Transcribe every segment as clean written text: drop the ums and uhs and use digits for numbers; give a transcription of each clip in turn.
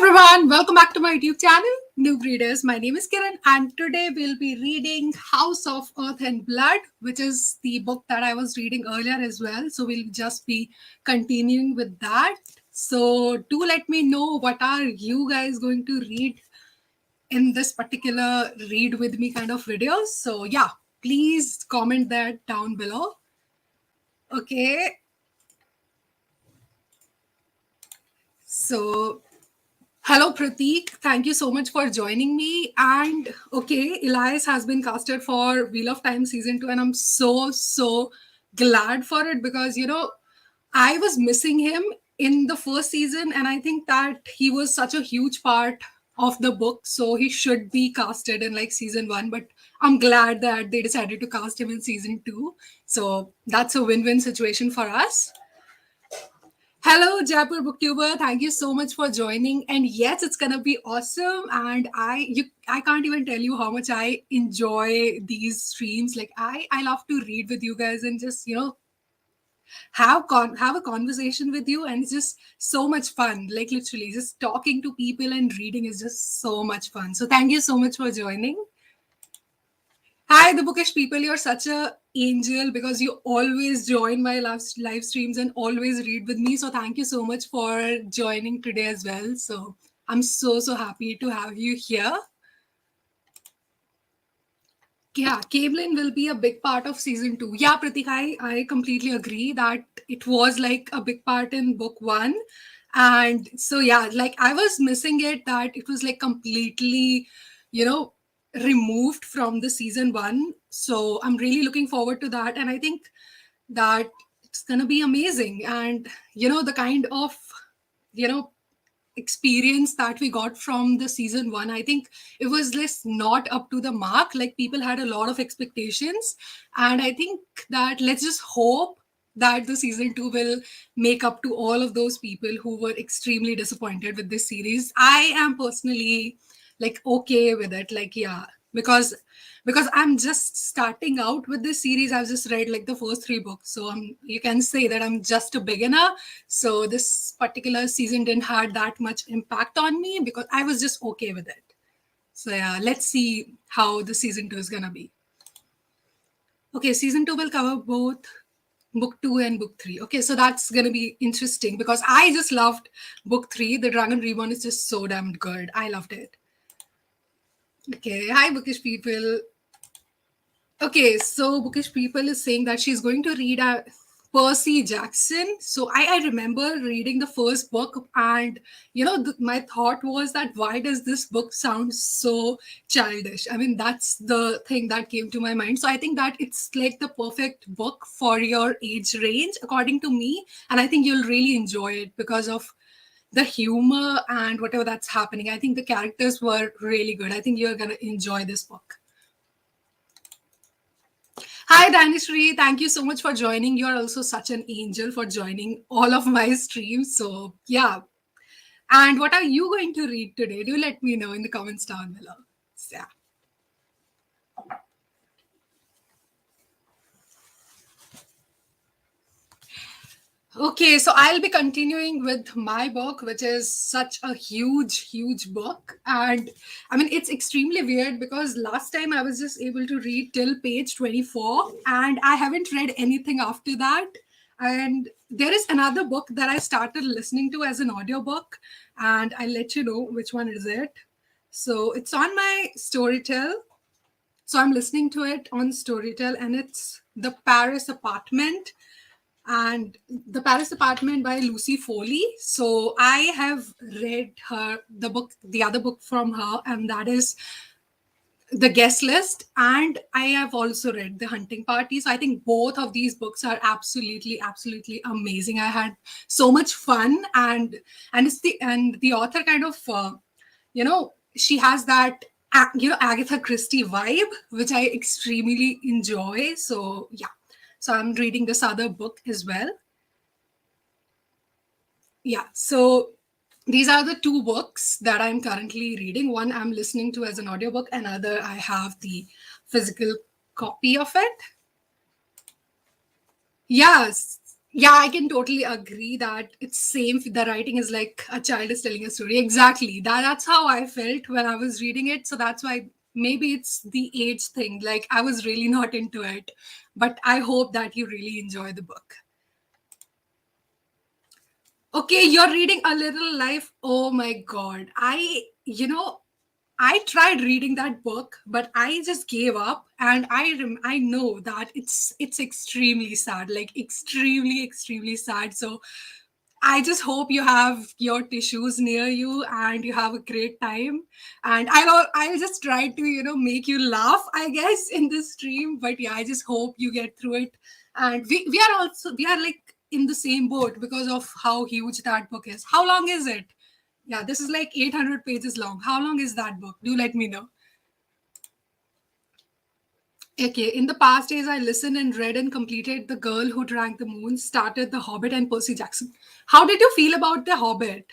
everyone, welcome back to my YouTube channel, Noob Readers. My name is Kiran, and today we'll be reading House of Earth and Blood, which is the book that I was reading earlier as well. So we'll just be continuing with that. So do let me know what are you guys going to read in this particular read with me kind of videos. So yeah, please comment that down below. Okay. So hello, Prateek. Thank you so much for joining me. And okay, Elias has been casted for Wheel of Time season 2, and I'm so glad for it because I was missing him in the first season, and I think that he was such a huge part of the book, so he should be casted in like season 1. But I'm glad that they decided to cast him in season 2, so that's a win-win situation for us. Hello, Jaipur Booktuber. Thank you so much for joining. And yes, it's gonna be awesome. And I can't even tell you how much I enjoy these streams. Like I love to read with you guys and just have a conversation with you, and it's just so much fun. Like literally, just talking to people and reading is just so much fun. So thank you so much for joining. Hi, the bookish people. You're such a angel because you always join my live streams and always read with me. So thank you so much for joining today as well. So I'm so happy to have you here. Yeah, Cablin will be a big part of season 2. Yeah, Pratik, I completely agree that it was like a big part in book 1. And so, yeah, like I was missing it, that it was like completely, you know, removed from the season 1. So I'm really looking forward to that. And I think that it's going to be amazing. And, the kind of, you know, experience that we got from the season 1, I think it was less not up to the mark. Like people had a lot of expectations, and I think that let's just hope that the season 2 will make up to all of those people who were extremely disappointed with this series. I am personally like okay with it, like yeah, because I'm just starting out with this series. I've just read like the first 3 books, so you can say that I'm just a beginner. So this particular season didn't had that much impact on me because I was just okay with it. So yeah, let's see how the season 2 is gonna be. Okay, season 2 will cover both book 2 and book 3. Okay, so that's gonna be interesting because I just loved book 3. The Dragon Reborn is just so damn good. I loved it. Okay, hi bookish people. Okay, so Bookish People is saying that she's going to read Percy Jackson. So I remember reading the first book, and my thought was that why does this book sound so childish? I mean, that's the thing that came to my mind. So I think that it's like the perfect book for your age range, according to me, and I think you'll really enjoy it because of the humor and whatever that's happening. I think the characters were really good. I think you're gonna enjoy this book. Hi, Danishri. Thank you so much for joining. You're also such an angel for joining all of my streams. So, yeah. And what are you going to read today? Do let me know in the comments down below. So, yeah. Okay, so I'll be continuing with my book, which is such a huge book. And I mean, it's extremely weird because last time I was just able to read till page 24, and I haven't read anything after that. And there is another book that I started listening to as an audiobook, and I'll let you know which one is it. So it's on my Storytel. So I'm listening to it on Storytel, and it's The Paris Apartment, and The Paris Apartment by Lucy Foley. So I have read the other book from her, and that is The Guest List. And I have also read The Hunting Party. So I think both of these books are absolutely amazing. I had so much fun, and the author kind of she has that Agatha Christie vibe, which I extremely enjoy. So yeah. So I'm reading this other book as well. Yeah. So these are the 2 books that I'm currently reading. One I'm listening to as an audiobook, another I have the physical copy of it. Yes. Yeah, I can totally agree that it's same. The writing is like a child is telling a story. Exactly. That's how I felt when I was reading it. So that's why maybe it's the age thing. Like I was really not into it. But I hope that you really enjoy the book. Okay, you're reading A Little Life. Oh my God. I tried reading that book, but I just gave up. And I know that it's extremely sad, like extremely sad. So I just hope you have your tissues near you and you have a great time. And I'll just try to make you laugh, I guess, in this stream. But yeah, I just hope you get through it. And we are like in the same boat because of how huge that book is. How long is it? Yeah, this is like 800 pages long. How long is that book? Do let me know. Okay, in the past days, I listened and read and completed The Girl Who Drank the Moon, started The Hobbit, and Percy Jackson. How did you feel about The Hobbit?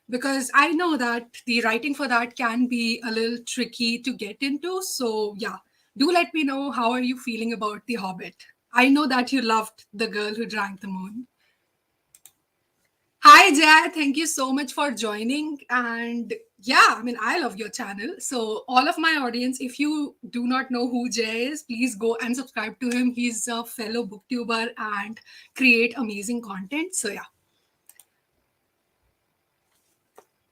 Because I know that the writing for that can be a little tricky to get into. So, yeah, do let me know how are you feeling about The Hobbit. I know that you loved The Girl Who Drank the Moon. Hi, Jay. Thank you so much for joining. And yeah, I mean, I love your channel. So, all of my audience, if you do not know who Jay is, please go and subscribe to him. He's a fellow booktuber and create amazing content. So, yeah.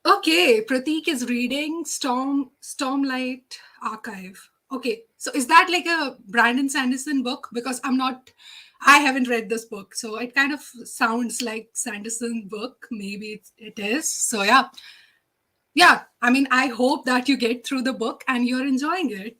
Okay, Pratik is reading Stormlight Archive. Okay, so is that like a Brandon Sanderson book? Because I haven't read this book, so it kind of sounds like Sanderson book. Maybe it is. So yeah. I mean, I hope that you get through the book and you're enjoying it.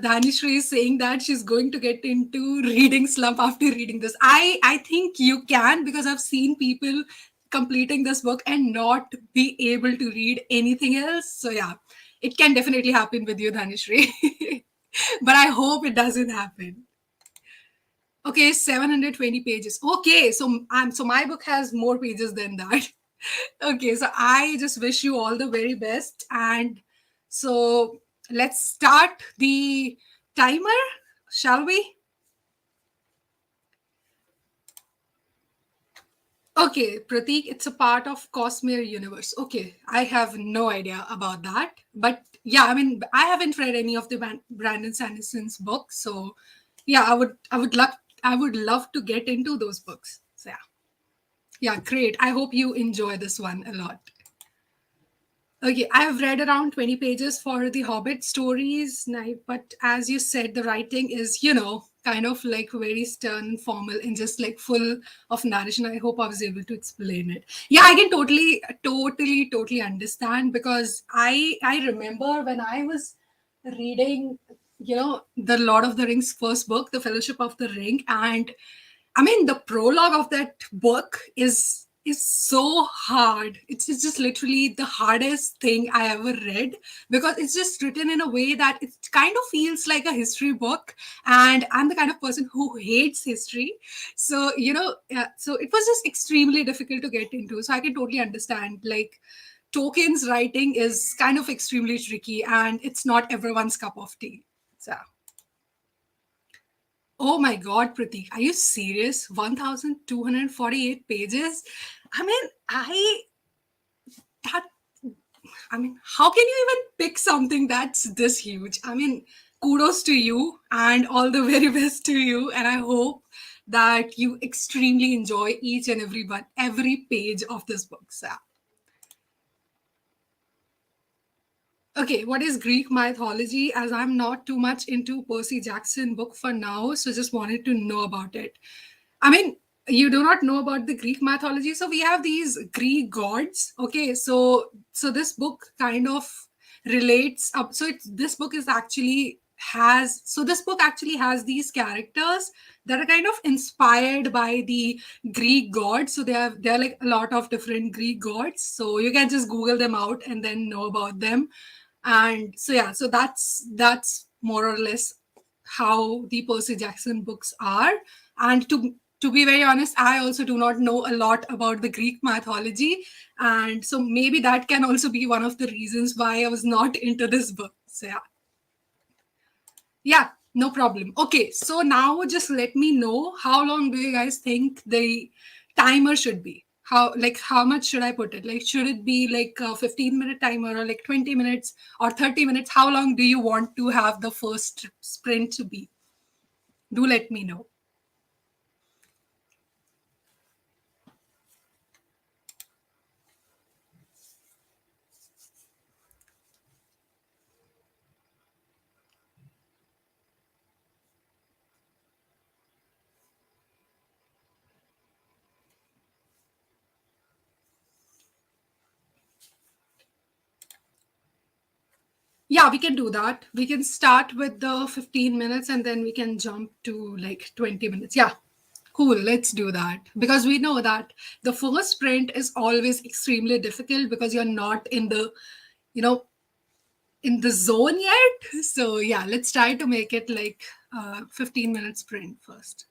Dhanishri is saying that she's going to get into reading slump after reading this. I think you can because I've seen people completing this book and not be able to read anything else. So yeah, it can definitely happen with you, Dhanishri. But I hope it doesn't happen. Okay, 720 pages. Okay, so my book has more pages than that. Okay, so I just wish you all the very best. And so let's start the timer, shall we? Okay, Pratik, it's a part of Cosmere universe. Okay, I have no idea about that. But yeah, I mean, I haven't read any of the Brandon Sanderson's books. So yeah, I would love to get into those books. So yeah. Yeah, great. I hope you enjoy this one a lot. Okay, I have read around 20 pages for the Hobbit stories, but as you said, the writing is, kind of like very stern and formal and just like full of narration. I hope I was able to explain it. Yeah, I can totally understand because I remember when I was reading, the Lord of the Rings first book, The Fellowship of the Ring, and I mean, the prologue of that book is so hard. It's just literally the hardest thing I ever read because it's just written in a way that it kind of feels like a history book, and I'm the kind of person who hates history. So so it was just extremely difficult to get into. So I can totally understand. Like Tolkien's writing is kind of extremely tricky, and it's not everyone's cup of tea. So. Oh my God, Pratik, are you serious? 1,248 pages? I mean, that, I mean, how can you even pick something that's this huge? I mean, kudos to you and all the very best to you. And I hope that you extremely enjoy each and every page of this book. So, okay, what is Greek mythology? As I'm not too much into Percy Jackson book for now, so just wanted to know about it. I mean, you do not know about the Greek mythology. So we have these Greek gods. Okay, so this book kind of relates up. So this book is actually has so this book actually has these characters that are kind of inspired by the Greek gods. So there are like a lot of different Greek gods. So you can just Google them out and then know about them. And so yeah, so that's more or less how the Percy Jackson books are. And to be very honest, I also do not know a lot about the Greek mythology, and so maybe that can also be one of the reasons why I was not into this book. So yeah, No problem. Okay, so now just let me know how long do you guys think the timer should be? How much should I put it? Like should it be like a 15-minute timer or like 20 minutes or 30 minutes? How long do you want to have the first sprint to be? Do let me know. Yeah, we can do that. We can start with the 15 minutes and then we can jump to like 20 minutes. Yeah, cool. Let's do that. Because we know that the first sprint is always extremely difficult because you're not in the, you know, in the zone yet. So yeah, let's try to make it like 15-minute sprint first.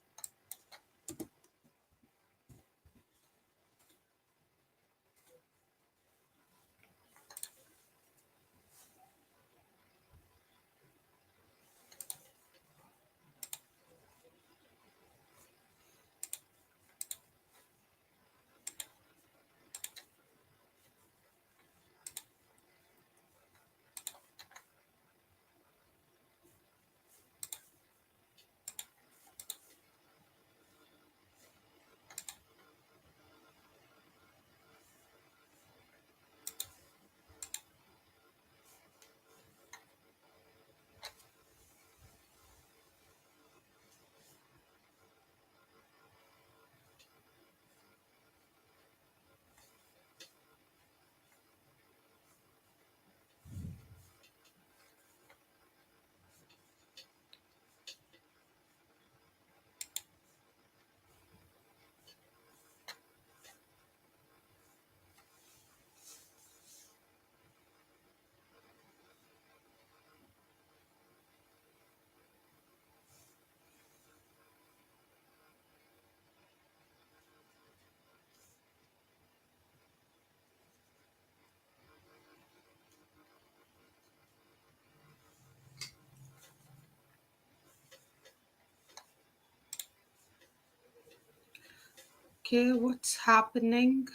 Okay, what's happening?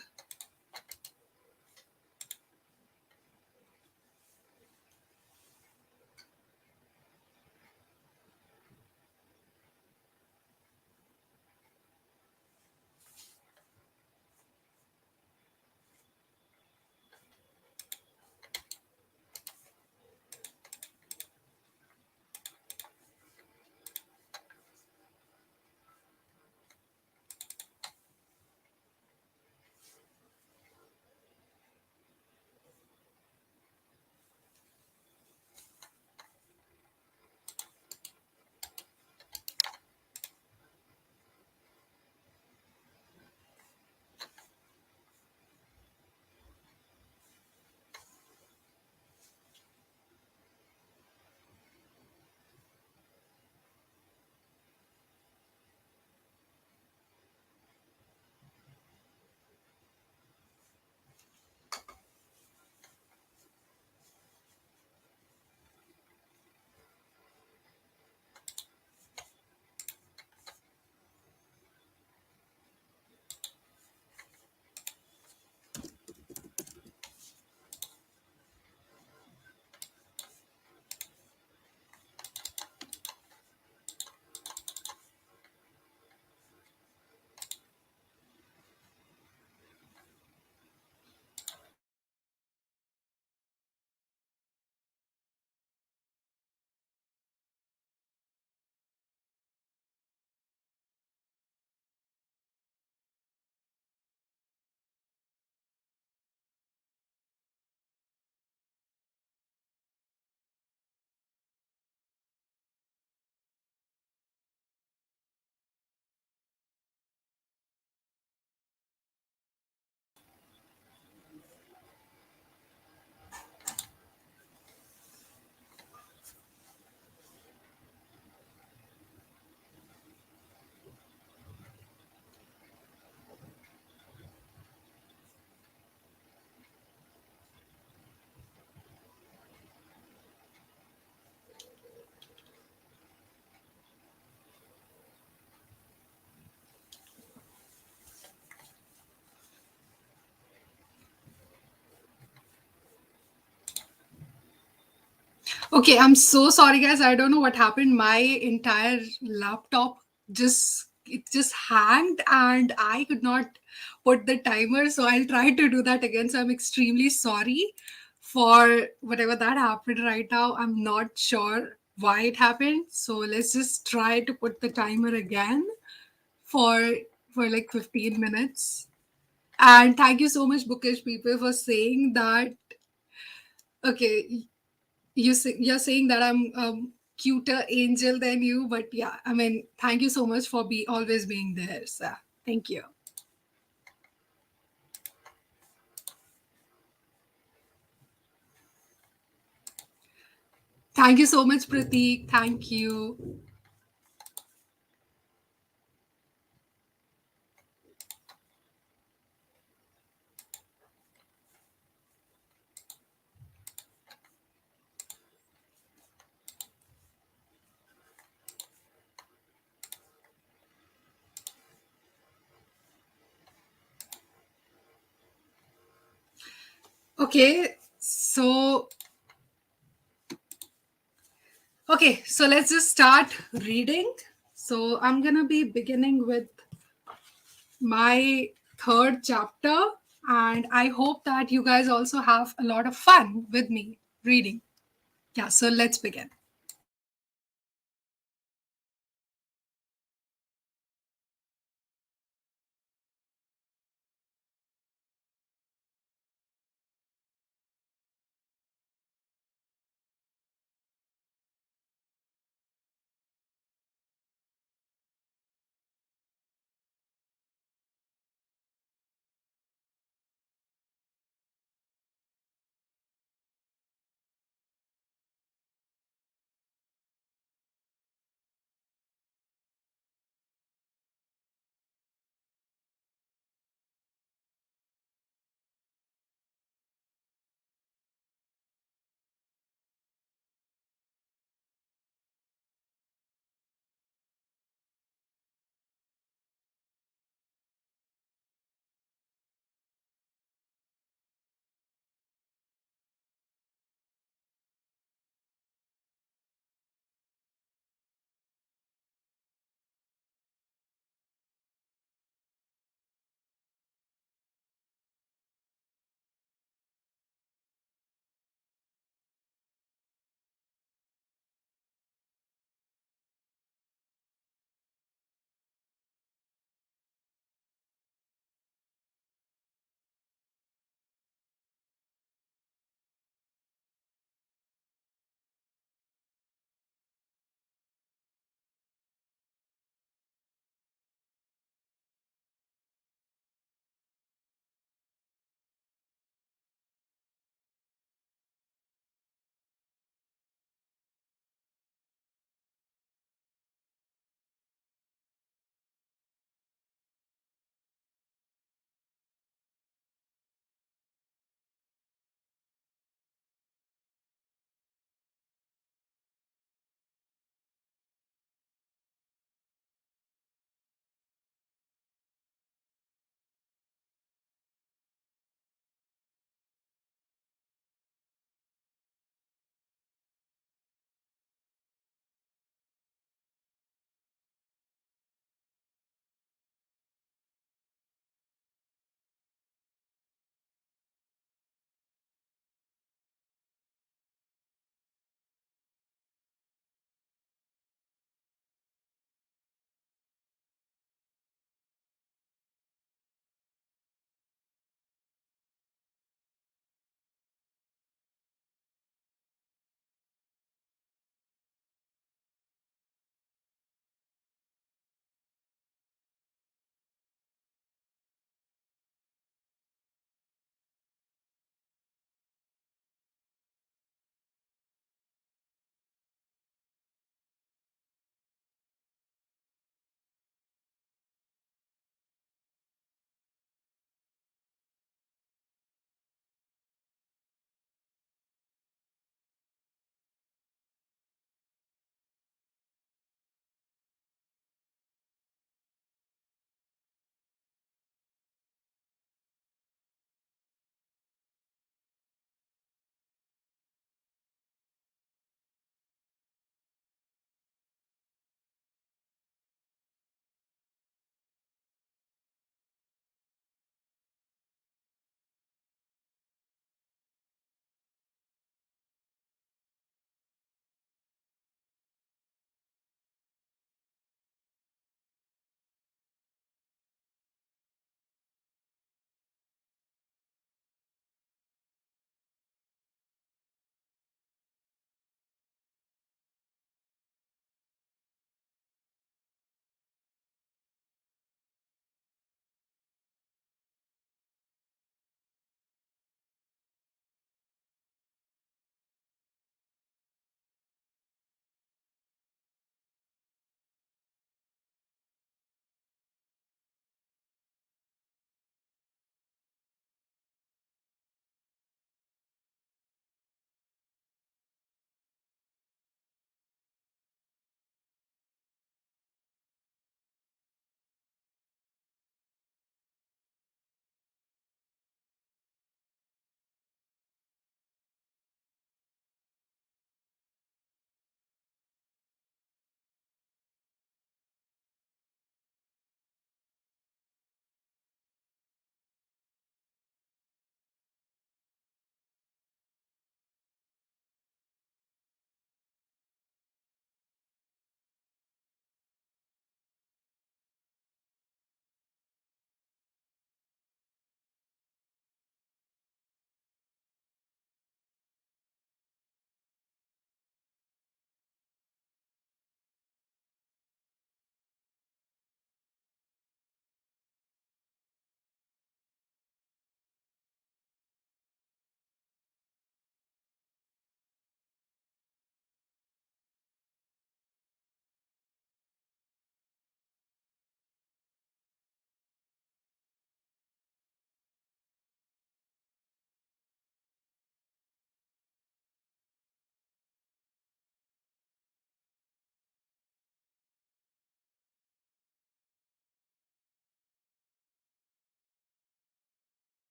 Okay, I'm so sorry, guys. I don't know what happened. My entire laptop just hanged, and I could not put the timer. So I'll try to do that again. So I'm extremely sorry for whatever that happened right now. I'm not sure why it happened. So let's just try to put the timer again for like 15 minutes. And thank you so much, Bookish people, for saying that. Okay, you're saying that I'm cuter angel than you, but yeah, I mean, thank you so much for be always being there. So thank you. Thank you so much, Prateek. Thank you. Okay, so let's just start reading. So I'm gonna be beginning with my third chapter, and I hope that you guys also have a lot of fun with me reading. Yeah, so let's begin.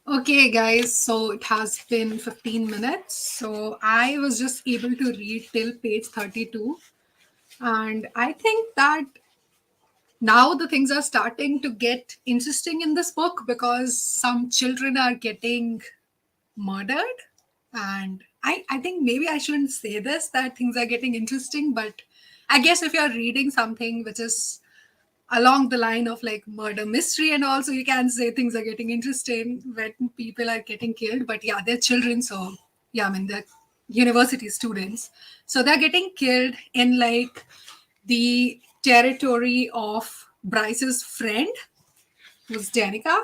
Okay, guys, so it has been 15 minutes. So I was just able to read till page 32. And I think that now the things are starting to get interesting in this book because some children are getting murdered. And I think maybe I shouldn't say this that things are getting interesting, but I guess if you're reading something which is along the line of like murder mystery and also you can say things are getting interesting when people are getting killed, but yeah, they're children, so yeah, I mean they're university students, so they're getting killed in like the territory of Bryce's friend, who's Danica.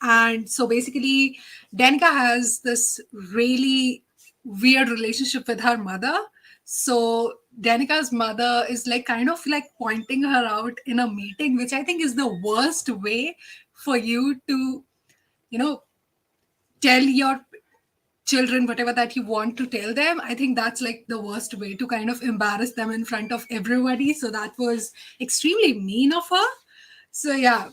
And so basically, Danica has this really weird relationship with her mother. So Danica's mother is like kind of like pointing her out in a meeting, which I think is the worst way for you to, you know, tell your children whatever that you want to tell them. I think that's like the worst way to kind of embarrass them in front of everybody. So that was extremely mean of her. So yeah,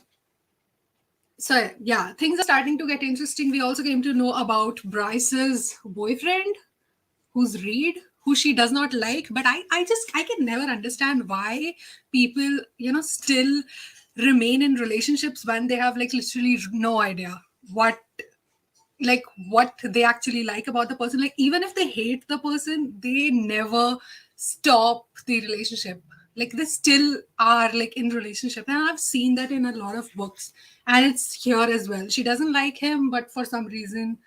things are starting to get interesting. We also came to know about Bryce's boyfriend, who's Reed, who she does not like. But I can never understand why people, still remain in relationships when they have like literally no idea what what they actually like about the person. Like even if they hate the person, they never stop the relationship. Like they still are like in relationship, and I've seen that in a lot of books, and it's here as well. She doesn't like him, but for some reason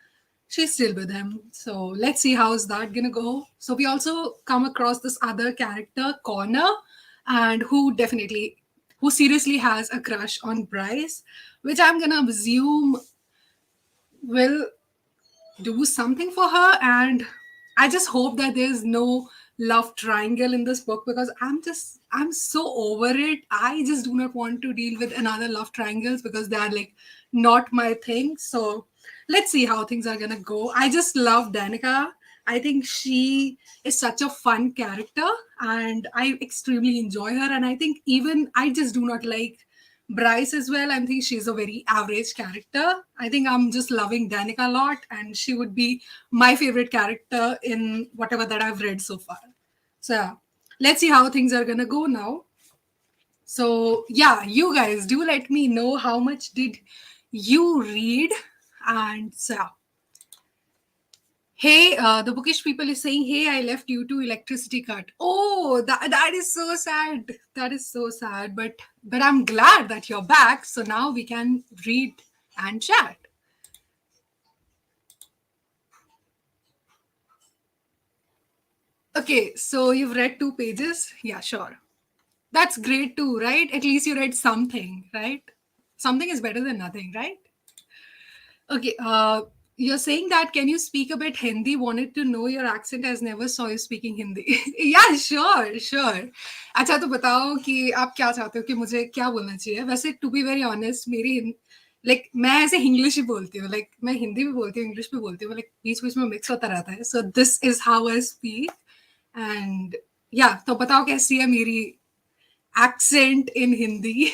she's still with him. So let's see how's that gonna go. So we also come across this other character, Connor, and who seriously has a crush on Bryce, which I'm gonna assume will do something for her. And I just hope that there's no love triangle in this book, because I'm so over it. I just do not want to deal with another love triangles because they are like not my thing. So let's see how things are gonna go. I just love Danica. I think she is such a fun character and I extremely enjoy her. And I think even I just do not like Bryce as well. I think she's a very average character. I think I'm just loving Danica a lot, and she would be my favorite character in whatever that I've read so far. So yeah, let's see how things are gonna go now. So yeah, you guys do let me know how much did you read, and so yeah. Hey, the bookish people is saying, "Hey, I left due to electricity cut." Oh, that is so sad. That is so sad. But I'm glad that you're back. So now we can read and chat. Okay, so you've read 2 pages. Yeah, sure. That's great too, right? At least you read something, right? Something is better than nothing, right? Okay, you're saying that can you speak a bit Hindi? Wanted to know your accent as never saw you speaking Hindi. Yeah, sure, sure. अच्छा तो बताओ कि आप क्या चाहते हो कि मुझे क्या बोलना चाहिए? वैसे टू बी वेरी ऑनेस्ट मेरी लाइक मैं ऐसे इंग्लिश ही बोलती हूँ, लाइक मैं हिंदी भी बोलती हूँ, इंग्लिश भी बोलती हूँ, लाइक बीच बीच में मिक्स होता रहता है. So this is how I speak. And या तो बताओ कैसी है मेरी accent in Hindi.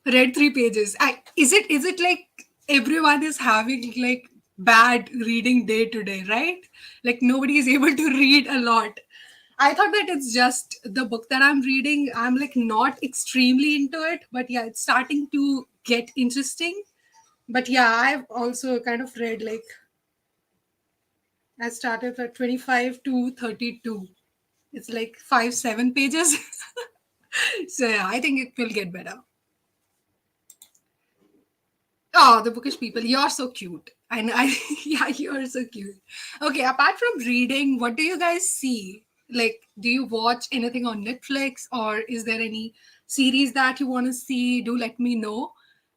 Read 3 pages. Is it like everyone is having like bad reading day today, right? Like nobody is able to read a lot. I thought that it's just the book that I'm reading. I'm like not extremely into it, but yeah, it's starting to get interesting. But yeah, I've also kind of read like I started at 25 to 32. It's like 5, 7 pages. So yeah, I think it will get better. Oh, the bookish people, you're so cute. Yeah, you're so cute. Okay, apart from reading, what do you guys see? Like, do you watch anything on Netflix, or is there any series that you want to see? Do let me know.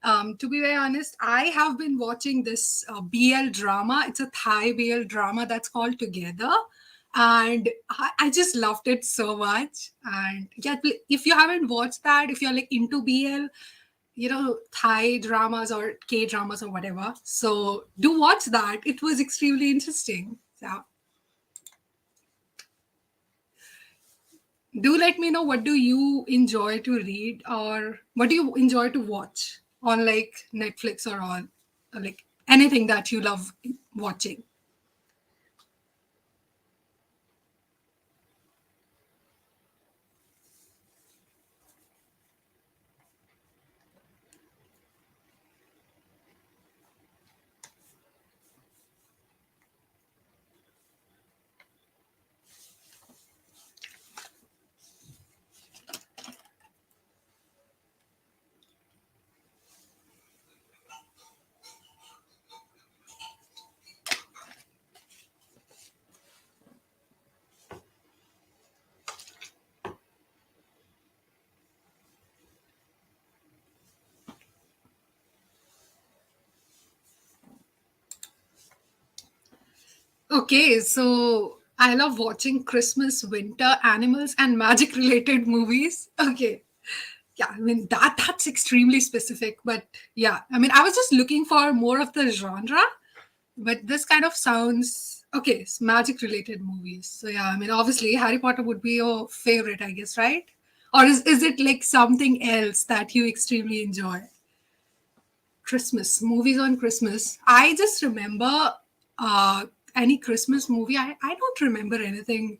To be very honest, I have been watching this BL drama. It's a Thai BL drama that's called Together. And I just loved it so much. And yeah, if you haven't watched that, if you're like into BL, Thai dramas or K dramas or whatever. So do watch that. It was extremely interesting. So Do let me know, what do you enjoy to read, or what do you enjoy to watch on like Netflix or on, or like anything that you love watching. Okay, so I love watching Christmas, winter, animals, and magic related movies. Okay. Yeah, I mean that's extremely specific, but yeah, I mean I was just looking for more of the genre, but this kind of sounds okay. It's magic related movies. So yeah, I mean obviously Harry Potter would be your favorite, I guess, right? Or is it like something else that you extremely enjoy? Christmas movies on Christmas. I just remember uh, any Christmas movie. I don't remember anything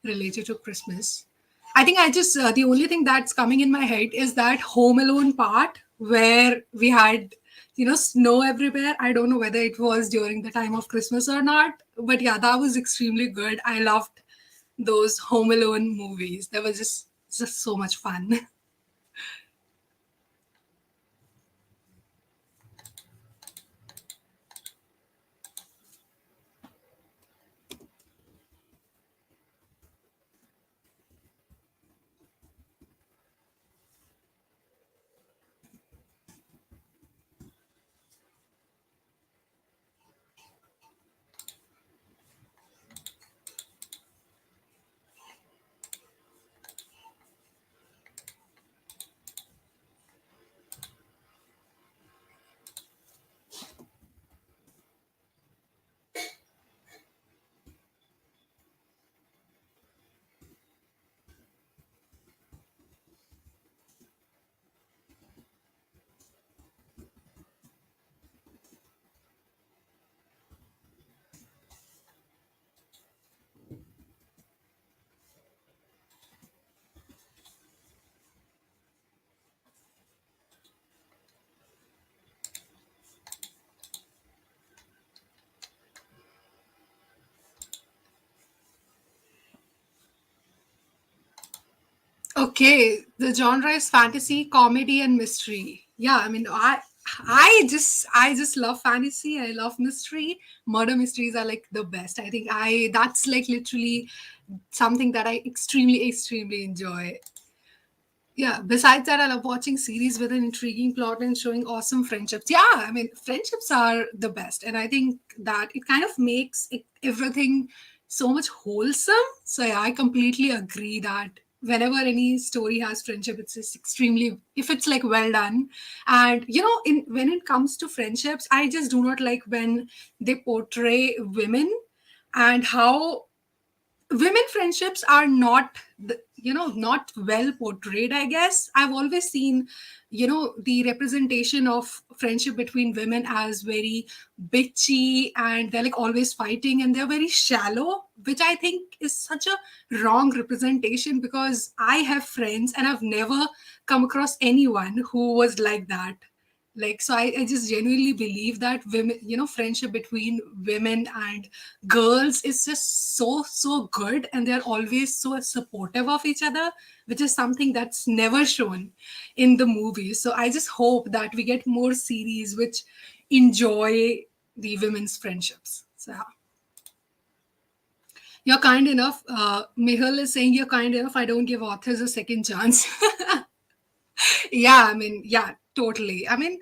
related to Christmas. I think I just the only thing that's coming in my head is that Home Alone part where we had snow everywhere. I don't know whether it was during the time of Christmas or not, but yeah, that was extremely good. I loved those Home Alone movies. That was just so much fun. Okay, the genre is fantasy, comedy, and mystery. Yeah, I mean, I just love fantasy. I love mystery. Murder mysteries are like the best. I think I that's like literally something that I extremely enjoy. Yeah, besides that, I love watching series with an intriguing plot and showing awesome friendships. Yeah, I mean, friendships are the best. And I think that it kind of makes everything so much wholesome. So, yeah, I completely agree that whenever any story has friendship, it's just extremely, if it's like well done. And, when it comes to friendships, I just do not like when they portray women and how women friendships are not well portrayed. I guess I've always seen the representation of friendship between women as very bitchy, and they're like always fighting and they're very shallow, which I think is such a wrong representation, because I have friends and I've never come across anyone who was like that. Like, so I just genuinely believe that women, friendship between women and girls is just so good, and they're always so supportive of each other, which is something that's never shown in the movies. So I just hope that we get more series which enjoy the women's friendships. So yeah. You're kind enough, Mihal is saying, you're kind enough, I don't give authors a second chance. Yeah, I mean, yeah, totally. I mean,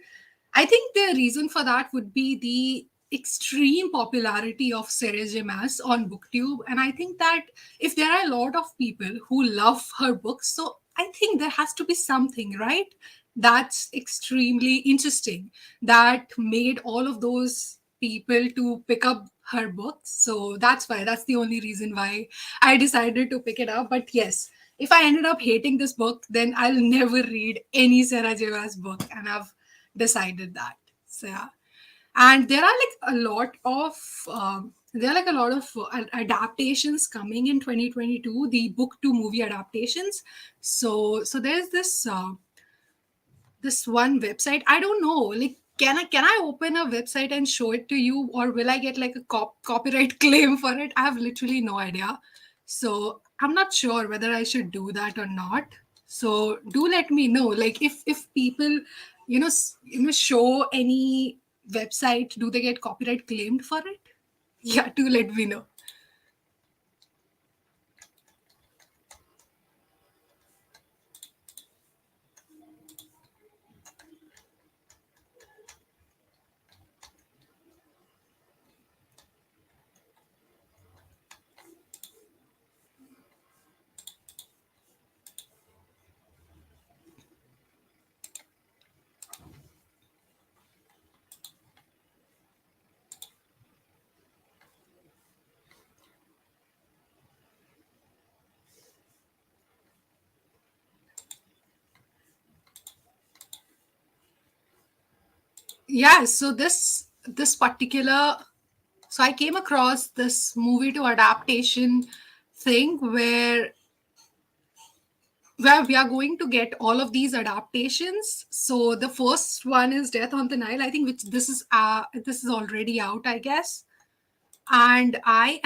I think the reason for that would be the extreme popularity of Sarah J. Maas on BookTube. And I think that if there are a lot of people who love her books, so I think there has to be something, right? That's extremely interesting that made all of those people to pick up her books. So that's the only reason why I decided to pick it up. But yes, if I ended up hating this book, then I'll never read any Sarajeva's book, and I've decided that. So yeah, and there are like a lot of adaptations coming in 2022. The book to movie adaptations. So there's this one website. I don't know, like, can I open a website and show it to you, or will I get like a copyright claim for it? I have literally no idea. So I'm not sure whether I should do that or not. So do let me know, like, if people, show any website, do they get copyright claimed for it? Yeah, do let me know. Yeah, so this particular, so I came across this movie to adaptation thing where we are going to get all of these adaptations. So the first one is Death on the Nile, I think, which this is already out, I guess. And I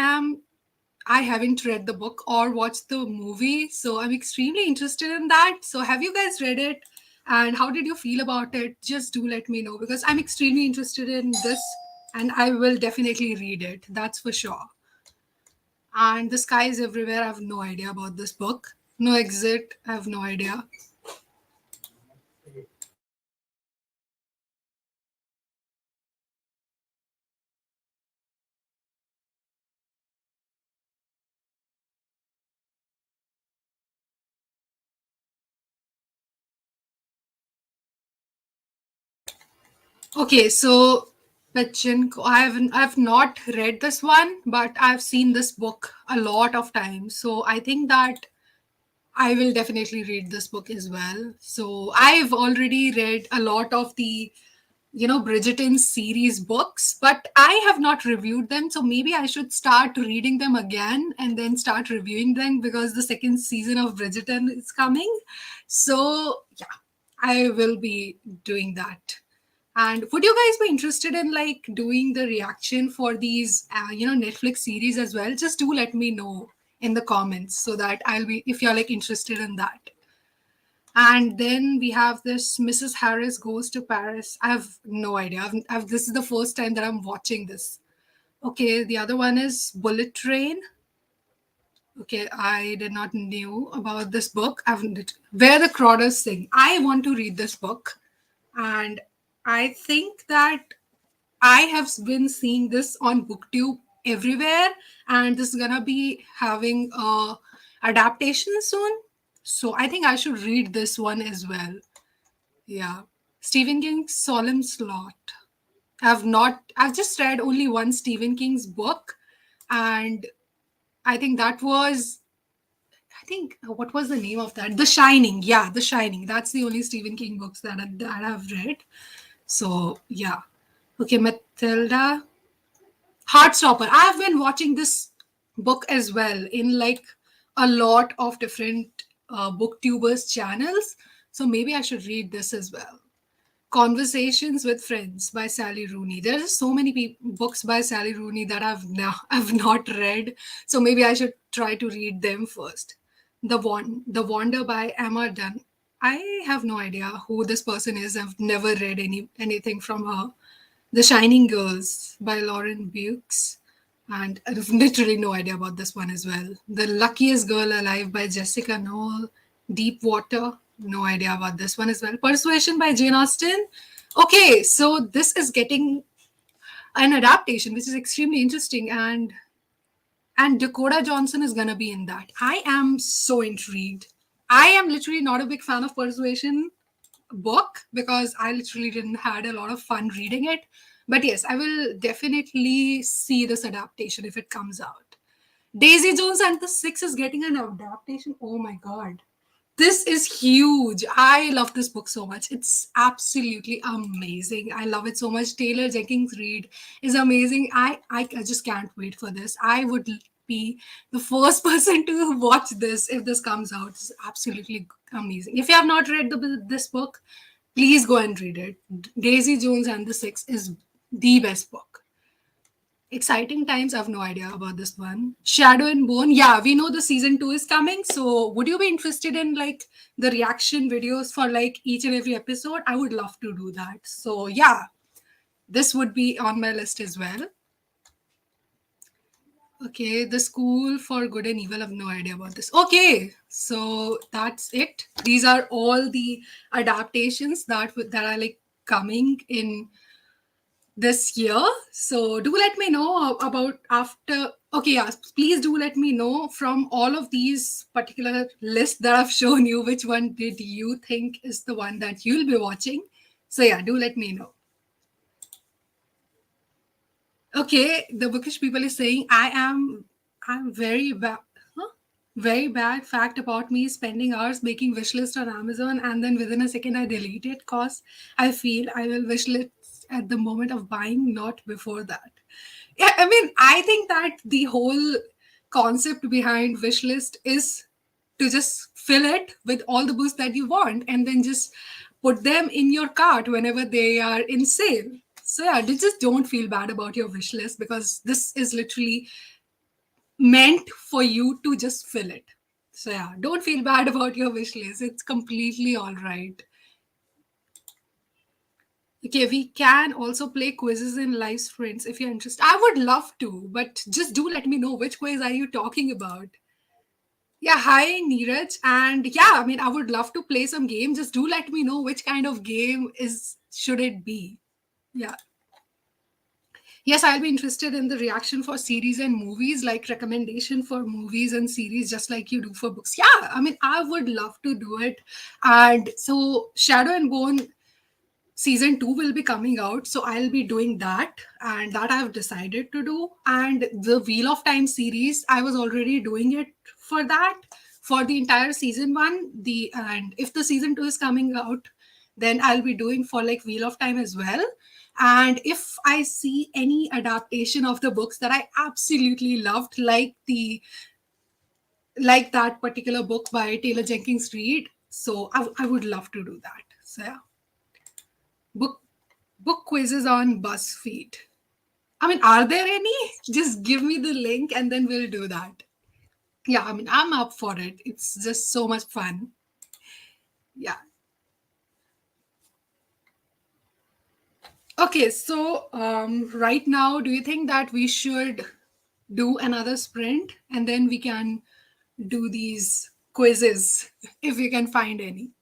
haven't read the book or watched the movie, so I'm extremely interested in that. So have you guys read it? And how did you feel about it? Just do let me know, because I'm extremely interested in this, and I will definitely read it. That's for sure. And The Sky is Everywhere, I have no idea about this book. No Exit, I have no idea. Okay, so Pachinko, I've not read this one, but I've seen this book a lot of times. So I think that I will definitely read this book as well. So I've already read a lot of the, Bridgerton series books, but I have not reviewed them. So maybe I should start reading them again and then start reviewing them, because the second season of Bridgerton is coming. So yeah, I will be doing that. And would you guys be interested in like doing the reaction for these, Netflix series as well? Just do let me know in the comments, so that I'll be, if you're like interested in that. And then we have this Mrs. Harris Goes to Paris. I have no idea. This is the first time that I'm watching this. Okay, the other one is Bullet Train. Okay, I did not knew about this book. Where the Crawdads Sing. I want to read this book, and I think that I have been seeing this on BookTube everywhere, and this is gonna be having a adaptation soon. So I think I should read this one as well. Yeah, Stephen King's Solemn Slot. I've just read only one Stephen King's book, and I think that was, what was the name of that? The Shining. Yeah, The Shining. That's the only Stephen King books that I've read. So yeah. Okay, Matilda. Heartstopper. I've been watching this book as well in like a lot of different booktubers channels. So maybe I should read this as well. Conversations with Friends by Sally Rooney. There are so many books by Sally Rooney that I've not read. So maybe I should try to read them first. The Wander by Emma Dunn. I have no idea who this person is. I've never read anything from her. The Shining Girls by Lauren Bukes. And I have literally no idea about this one as well. The Luckiest Girl Alive by Jessica Knoll. Deep Water. No idea about this one as well. Persuasion by Jane Austen. Okay, so this is getting an adaptation, which is extremely interesting. And Dakota Johnson is gonna be in that. I am so intrigued. I am literally not a big fan of Persuasion book, because I literally didn't had a lot of fun reading it. But yes, I will definitely see this adaptation if it comes out. Daisy Jones and the Six is getting an adaptation. Oh my god. This is huge. I love this book so much. It's absolutely amazing. I love it so much. Taylor Jenkins Reid is amazing. I just can't wait for this. I would be the first person to watch this if this comes out. It's absolutely amazing. If you have not read this book, please go and read it. Daisy Jones and the Six is the best book. Exciting times. I have no idea about this one. Shadow and Bone. Yeah, we know the season 2 is coming. So, would you be interested in like the reaction videos for like each and every episode? I would love to do that. So, yeah, this would be on my list as well. Okay, the School for Good and Evil. I have no idea about this. Okay, so that's it. These are all the adaptations that are like coming in this year. So do let me know about after. Okay, yes, please do let me know from all of these particular lists that I've shown you, which one did you think is the one that you'll be watching? So yeah, do let me know. Okay, the bookish people is saying I'm very bad. Huh? Very bad fact about me is spending hours making wish list on Amazon and then within a second I delete it because I feel I will wish list at the moment of buying, not before that. Yeah, I mean, I think that the whole concept behind wish list is to just fill it with all the books that you want and then just put them in your cart whenever they are in sale. So yeah, just don't feel bad about your wish list because this is literally meant for you to just fill it. So yeah, don't feel bad about your wish list. It's completely all right. Okay, we can also play quizzes in live sprints if you're interested. I would love to, but just do let me know which quiz are you talking about. Yeah, hi Neeraj. And yeah, I mean I would love to play some game. Just do let me know which kind of game is should it be. Yeah. Yes, I'll be interested in the reaction for series and movies, like recommendation for movies and series, just like you do for books. Yeah, I mean, I would love to do it. And so, Shadow and Bone season 2 will be coming out. So, I'll be doing that. And that I've decided to do. And the Wheel of Time series, I was already doing it for that for the entire season 1. And if the season 2 is coming out, then I'll be doing for like Wheel of Time as well. And if I see any adaptation of the books that I absolutely loved, like that particular book by Taylor Jenkins Reid, so I would love to do that. So yeah, book book quizzes on BuzzFeed. I mean, are there any? Just give me the link and then we'll do that. Yeah, I mean, I'm up for it. It's just so much fun. Yeah. Okay, so right now, do you think that we should do another sprint and then we can do these quizzes if we can find any?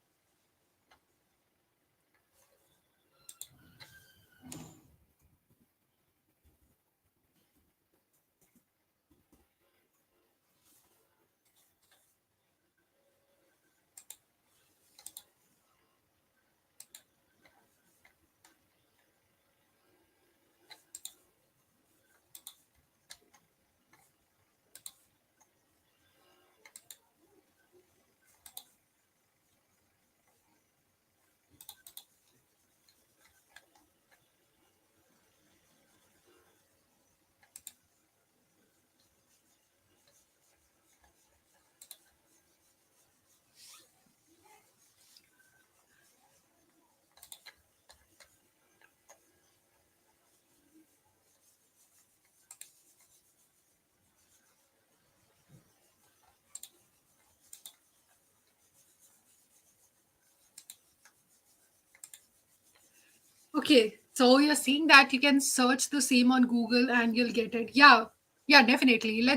Okay, so you're seeing that you can search the same on Google and you'll get it. Yeah, yeah, definitely.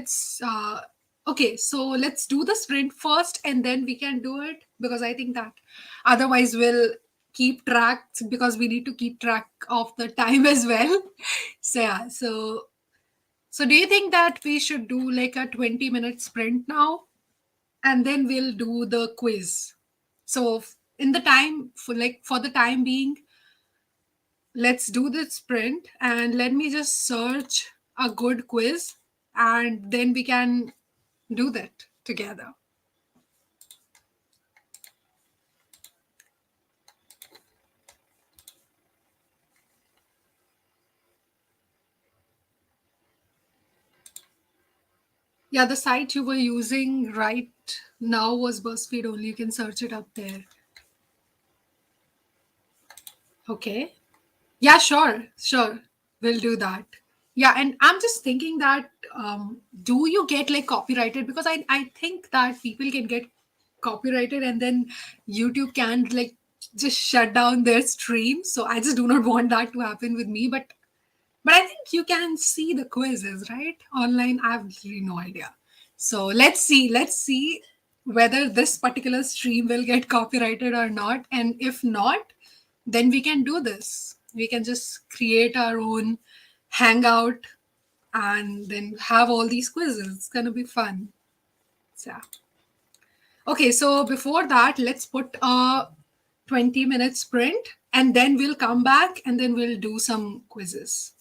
Okay, so let's do the sprint first and then we can do it because I think that otherwise we'll keep track because we need to keep track of the time as well. So, yeah, so do you think that we should do like a 20-minute sprint now and then we'll do the quiz? So, in the time for the time being, let's do the sprint and let me just search a good quiz and then we can do that together. Yeah, the site you were using right now was BuzzFeed only. You can search it up there. Okay. Yeah, sure, sure. We'll do that. Yeah, and I'm just thinking that do you get like copyrighted? Because I think that people can get copyrighted and then YouTube can like just shut down their stream. So I just do not want that to happen with me. But I think you can see the quizzes, right? Online. I have really no idea. So let's see. Let's see whether this particular stream will get copyrighted or not. And if not, then we can do this. We can just create our own hangout and then have all these quizzes. It's gonna be fun. So, yeah. Okay, so before that, let's put a 20-minute sprint and then we'll come back and then we'll do some quizzes.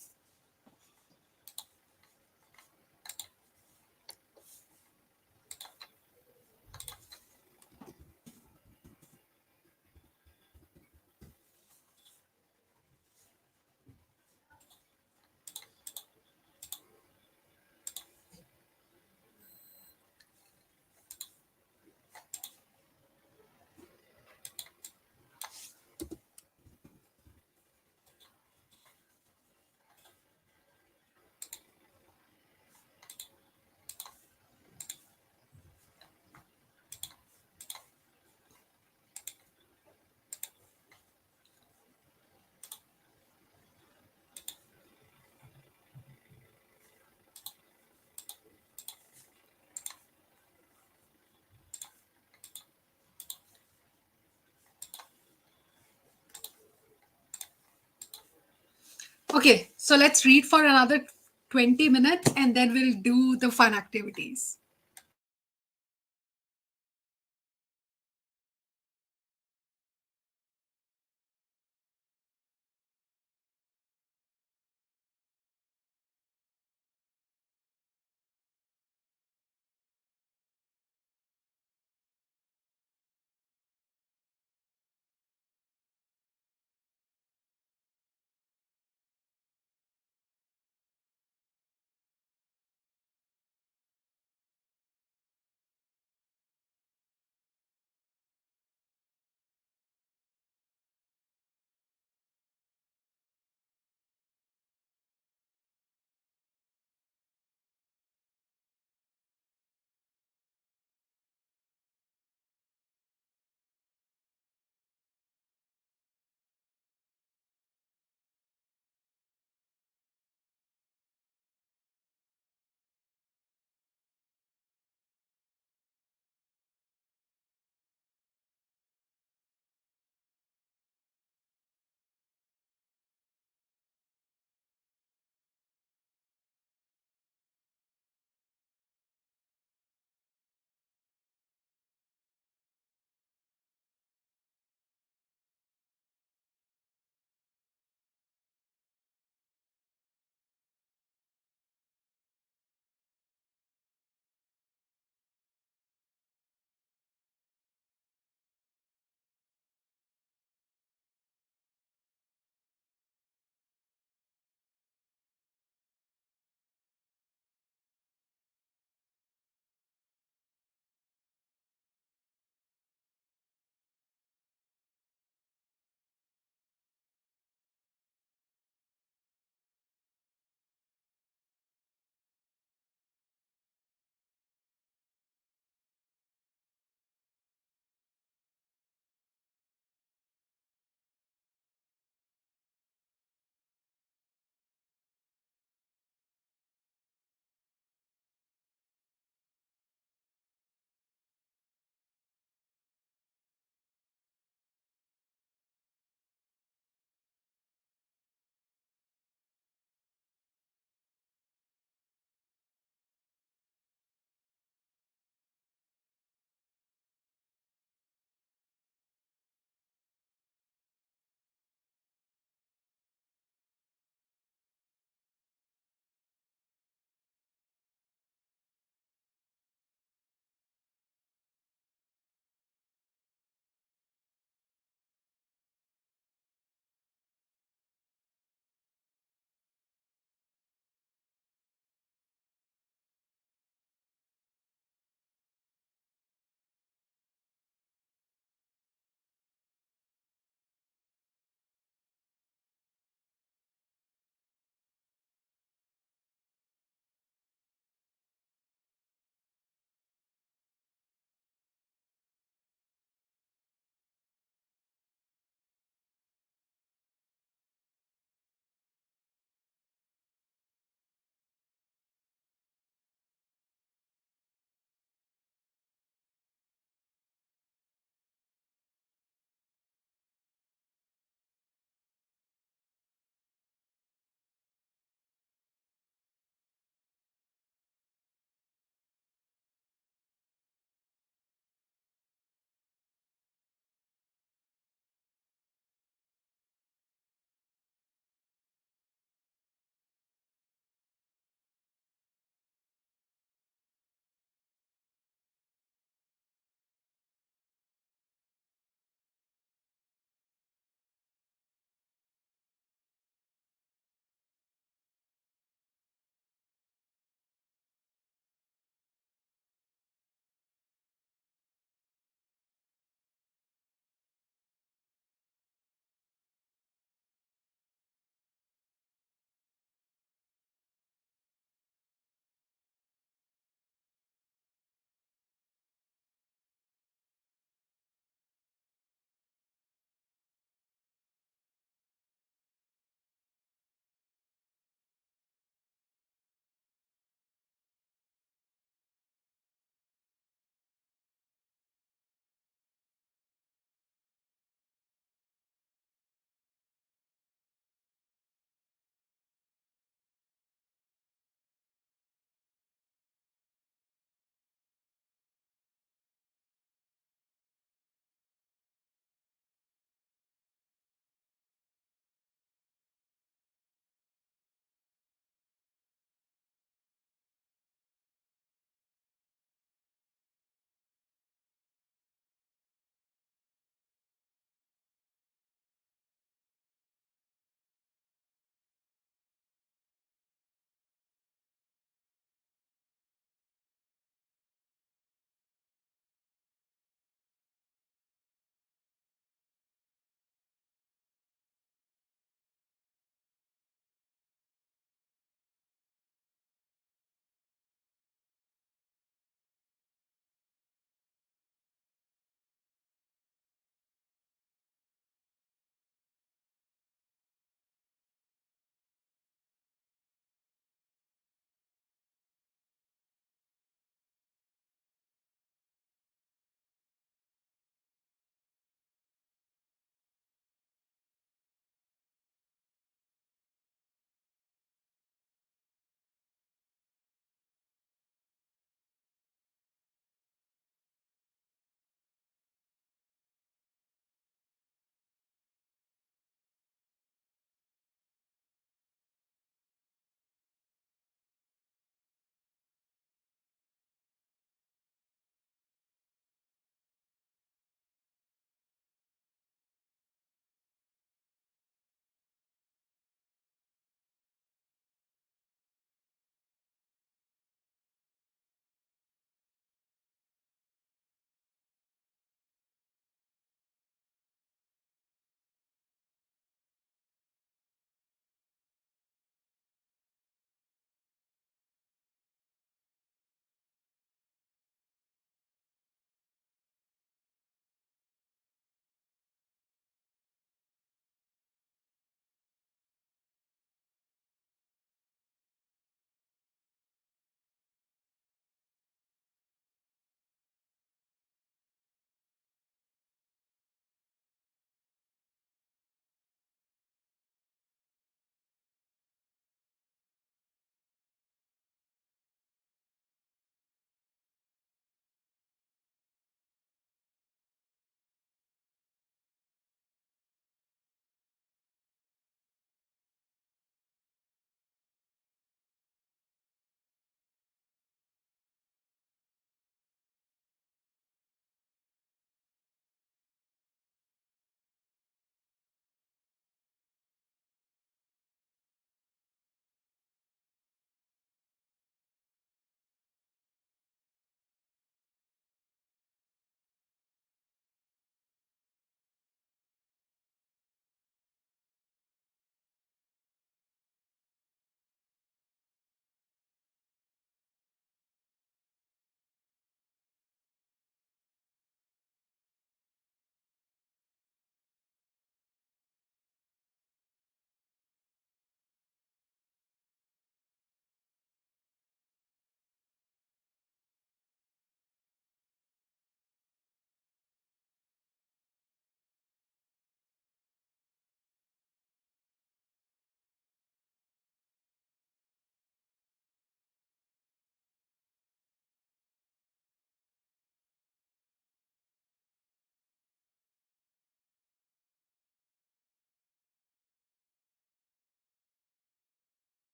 Okay, so let's read for another 20 minutes and then we'll do the fun activities.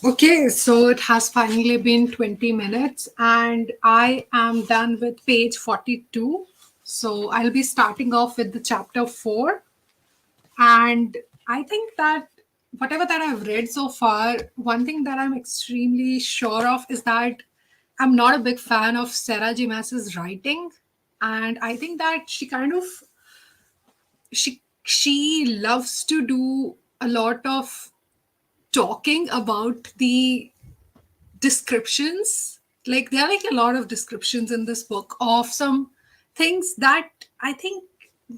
Okay, so it has finally been 20 minutes and I am done with page 42. So I'll be starting off with the chapter 4. And I think that whatever that I've read so far, one thing that I'm extremely sure of is that I'm not a big fan of Sarah J. Maas's writing. And I think that she loves to do a lot of talking about the descriptions. Like there are like a lot of descriptions in this book of some things that I think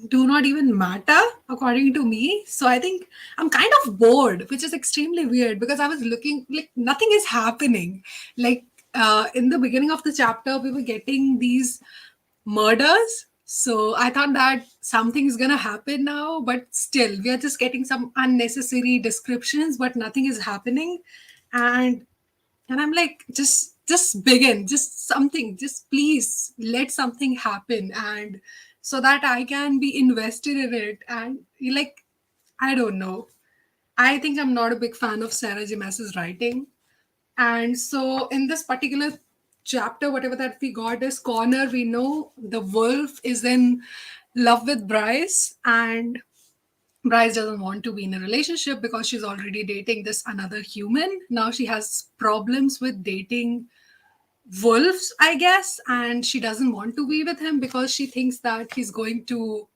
do not even matter according to me. So I think I'm kind of bored, which is extremely weird because I was looking like nothing is happening. Like in the beginning of the chapter, we were getting these murders. So I thought that something is gonna happen now, but still we are just getting some unnecessary descriptions, but nothing is happening. And I'm like, just begin, just something, just please let something happen, and so that I can be invested in it. And like, I don't know, I think I'm not a big fan of Sarah J. Maas's writing. And so in this particular chapter, whatever that we got is Connor, we know the wolf is in love with Bryce, and Bryce doesn't want to be in a relationship because she's already dating this another human. Now she has problems with dating wolves, I guess, and she doesn't want to be with him because she thinks that he's going to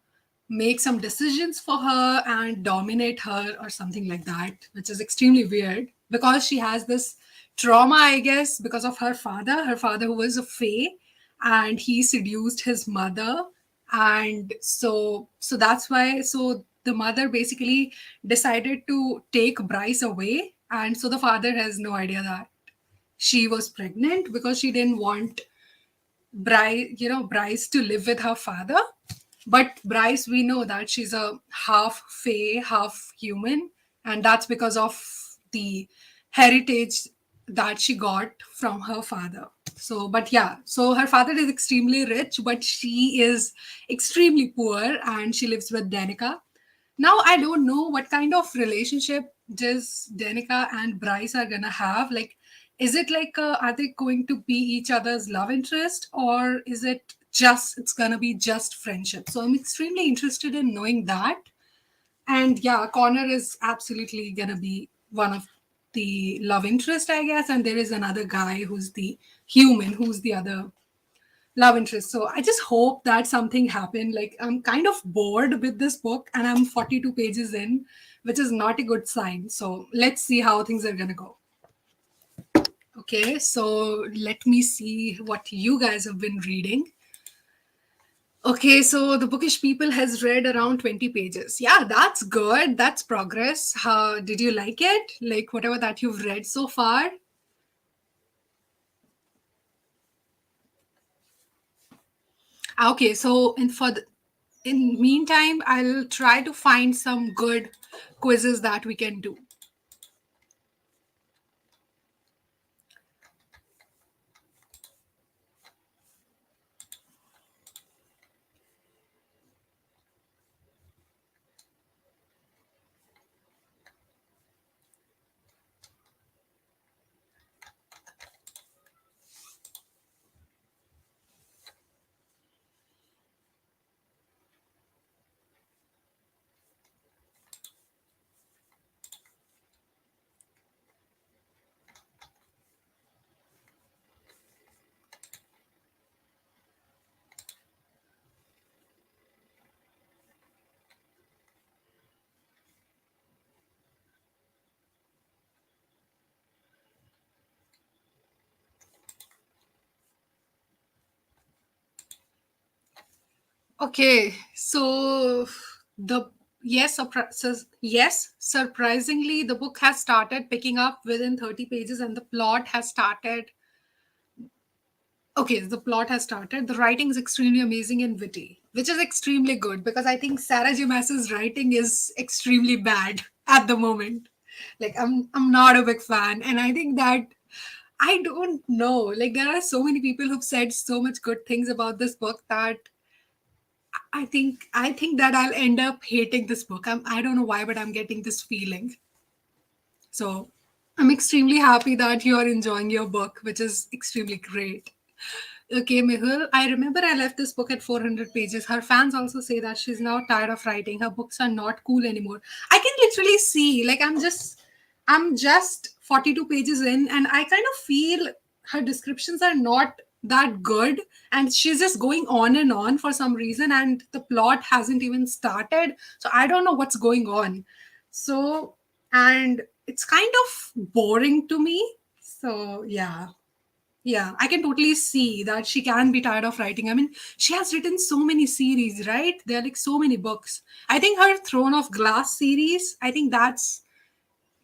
make some decisions for her and dominate her or something like that, which is extremely weird because she has this trauma, I guess, because of her father who was a fae, and he seduced his mother. And so that's why, so the mother basically decided to take Bryce away, and so the father has no idea that she was pregnant because she didn't want Bryce to live with her father. But Bryce, we know that she's a half fae, half human, and that's because of the heritage that she got from her father. So, but yeah, so her father is extremely rich, but she is extremely poor, and she lives with Danica. Now, I don't know what kind of relationship does Danica and Bryce are gonna have. Like, is it like, are they going to be each other's love interest, or is it just, it's gonna be just friendship? So I'm extremely interested in knowing that. And yeah, Connor is absolutely gonna be one of the love interest, I guess. And there is another guy who's the human, who's the other love interest. So I just hope that something happened. Like I'm kind of bored with this book and I'm 42 pages in, which is not a good sign. So let's see how things are gonna go. Okay, so let me see what you guys have been reading. Okay, so the Bookish People has read around 20 pages. Yeah, that's good. That's progress. How did you like it? Like whatever that you've read so far? Okay, so in meantime, I'll try to find some good quizzes that we can do. Okay, so the yes, surprisingly, the book has started picking up within 30 pages, and the plot has started. Okay, the plot has started. The writing is extremely amazing and witty, which is extremely good because I think Sarah J. Maas's writing is extremely bad at the moment. Like I'm not a big fan, and I think that I don't know. Like there are so many people who've said so much good things about this book that I think that I'll end up hating this book. I don't know why, but I'm getting this feeling. So I'm extremely happy that you're enjoying your book, which is extremely great. Okay, Mehul, I remember I left this book at 400 pages. Her fans also say that she's now tired of writing. Her books are not cool anymore. I can literally see, like, I'm just 42 pages in, and I kind of feel her descriptions are not that good. And she's just going on and on for some reason, and the plot hasn't even started. So I don't know what's going on. So, and it's kind of boring to me. So, yeah. Yeah, I can totally see that she can be tired of writing. I mean, she has written so many series, right? There are like so many books. I think her Throne of Glass series, I think that's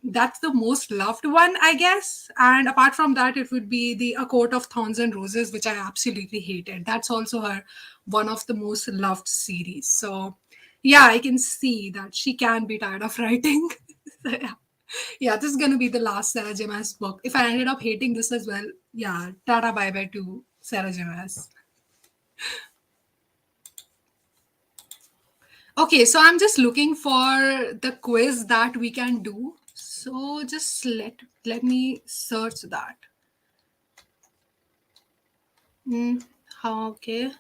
the most loved one, I guess. And apart from that, it would be the A Court of Thorns and Roses, which I absolutely hated. That's also her one of the most loved series. So yeah, I can see that she can be tired of writing. So, yeah. Yeah, this is gonna be the last Sarah J. Maas book. If I ended up hating this as well, yeah, tata bye bye to Sarah J. Maas. Okay, so I'm just looking for the quiz that we can do. So just let me search that. Hmm. How okay.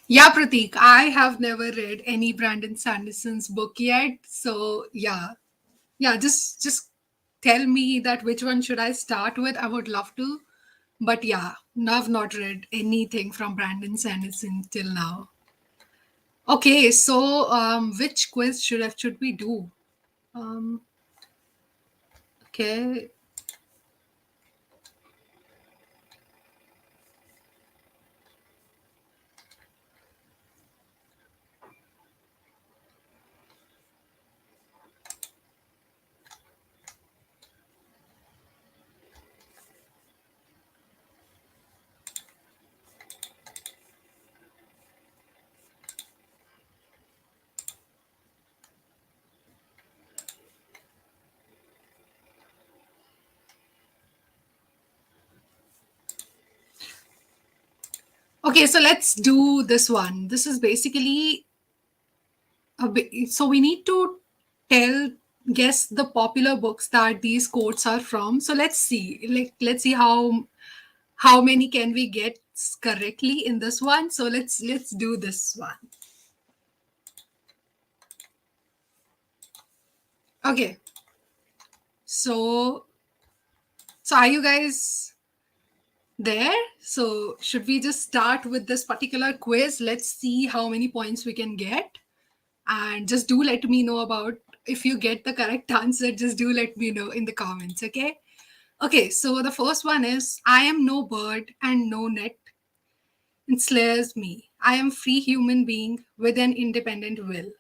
Yeah, Pratik, I have never read any Brandon Sanderson's book yet. So yeah, yeah, just tell me that which one should I start with. I would love to. But yeah, I've not read anything from Brandon Sanderson till now. Okay, so which quiz should we do? Um, okay, okay, so let's do this one. This is basically a bit, so we need to tell guess the popular books that these quotes are from. So let's see, like let's see how many can we get correctly in this one. So let's do this one. Okay, so so are you guys there? So, should we just start with this particular quiz? Let's see how many points we can get. And just do let me know about if you get the correct answer. Just do let me know in the comments, okay? Okay, so the first one is I am no bird and no net ensnares me. I am free human being with an independent will.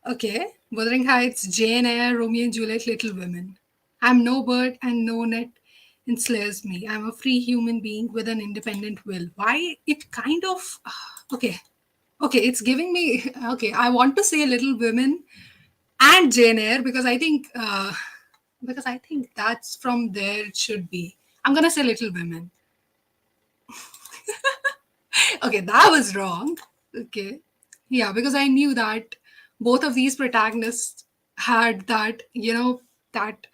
Okay, Wuthering Heights, Jane Eyre, Romeo and Juliet, Little Women. I'm no bird and no net enslaves me. I'm a free human being with an independent will. Why? It kind of. Okay. Okay, it's giving me. Okay, I want to say Little Women and Jane Eyre because I think that's from there it should be. I'm gonna say Little Women. Okay, that was wrong. Okay. Yeah, because I knew that. both of these protagonists had that, that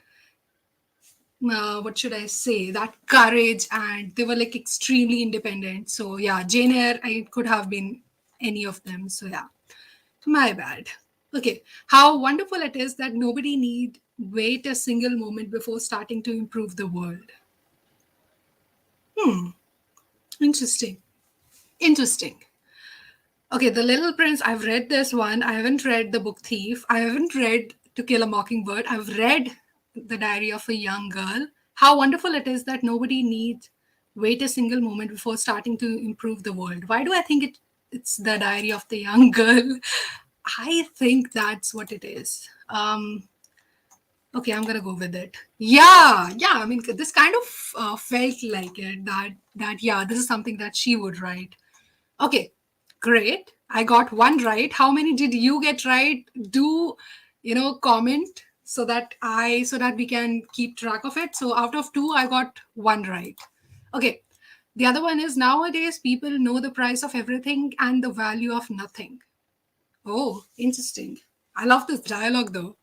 what should I say, that courage, and they were like extremely independent. So yeah, Jane Eyre, I could have been any of them. So yeah, my bad. Okay, how wonderful it is that nobody need wait a single moment before starting to improve the world. Interesting. Interesting. Okay, The Little Prince, I've read this one. I haven't read The Book Thief. I haven't read To Kill a Mockingbird. I've read The Diary of a Young Girl. How wonderful it is that nobody needs wait a single moment before starting to improve the world. Why do I think it's The Diary of the Young Girl? I think that's what it is. Okay, I'm gonna go with it. Yeah. I mean, this kind of felt like it. That yeah, this is something that she would write. Okay, great. I got one right. How many did you get right? Do comment so that we can keep track of it. So out of two, I got one right. Okay. The other one is nowadays people know the price of everything and the value of nothing. Oh, interesting. I love this dialogue though.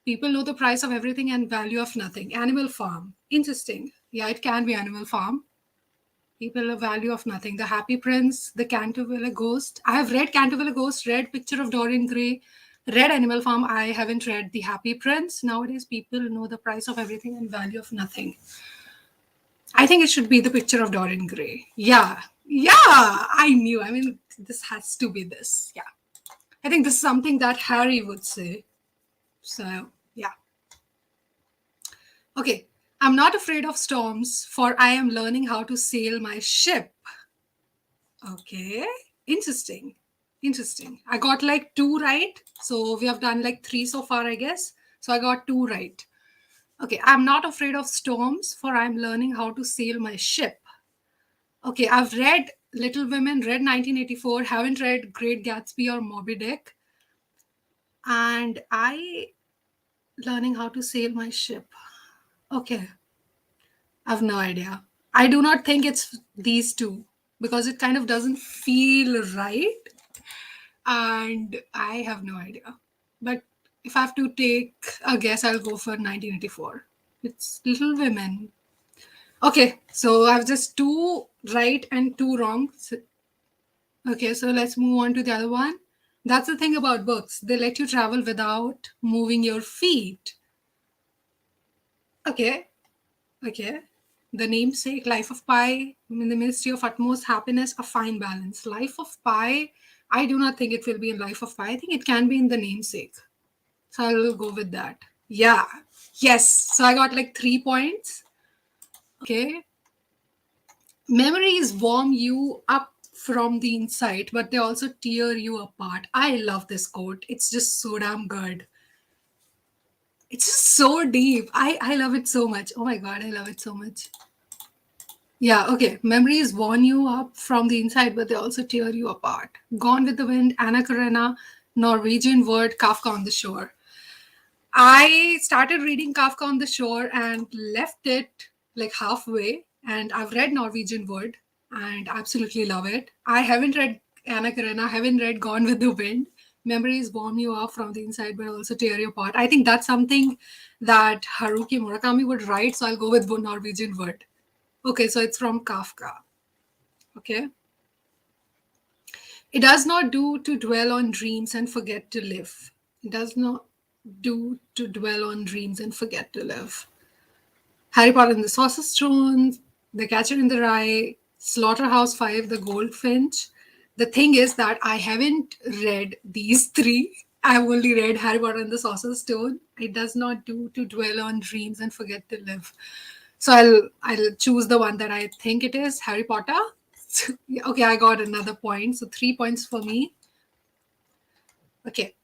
People know the price of everything and value of nothing. Animal Farm. Interesting. Yeah, it can be Animal Farm. People a value of nothing. The Happy Prince, The Canterville Ghost. I have read Canterville Ghost, read Picture of Dorian Gray, read Animal Farm. I haven't read The Happy Prince. Nowadays, people know the price of everything and value of nothing. I think it should be The Picture of Dorian Gray. Yeah, I knew. I mean, this has to be this. Yeah. I think this is something that Harry would say. So, yeah. Okay. I'm not afraid of storms, for I am learning how to sail my ship. Okay. Interesting. Interesting. I got like two right. So we have done like three so far, I guess. So I got two right. Okay. I'm not afraid of storms, for I'm learning how to sail my ship. Okay. I've read Little Women, read 1984, haven't read Great Gatsby or Moby Dick. And I learning how to sail my ship. Okay. I have no idea. I do not think it's these two because it kind of doesn't feel right. And I have no idea. But if I have to take a guess, I'll go for 1984. It's Little Women. Okay, so I have just two right and two wrong. Okay, so let's move on to the other one. That's the thing about books. They let you travel without moving your feet. Okay, okay. The Namesake, Life of Pi, in the Ministry of Utmost Happiness, A Fine Balance. Life of Pi, I do not think it will be in Life of Pi. I think it can be in The Namesake. So I will go with that. Yeah. Yes. So I got like 3 points. Okay. Memories warm you up from the inside, but they also tear you apart. I love this quote. It's just so damn good. It's just so deep. I love it so much. Oh my God, I love it so much. Yeah, okay. Memories warm you up from the inside, but they also tear you apart. Gone with the Wind, Anna Karenina, Norwegian Word, Kafka on the Shore. I started reading Kafka on the Shore and left it like halfway. And I've read Norwegian Wood and absolutely love it. I haven't read Anna Karenina, haven't read Gone with the Wind. Memories warm you up from the inside, but also tear you apart. I think that's something that Haruki Murakami would write. So I'll go with Norwegian Wood. Okay, so it's from Kafka. Okay. It does not do to dwell on dreams and forget to live. It does not do to dwell on dreams and forget to live. Harry Potter and the Sorcerer's Stone, The Catcher in the Rye, Slaughterhouse-Five, The Goldfinch. The thing is that I haven't read these three. I've only read Harry Potter and the Sorcerer's Stone. It does not do to dwell on dreams and forget to live. So I'll choose the one that I think it is, Harry Potter. Okay, I got another point. So 3 points for me. Okay.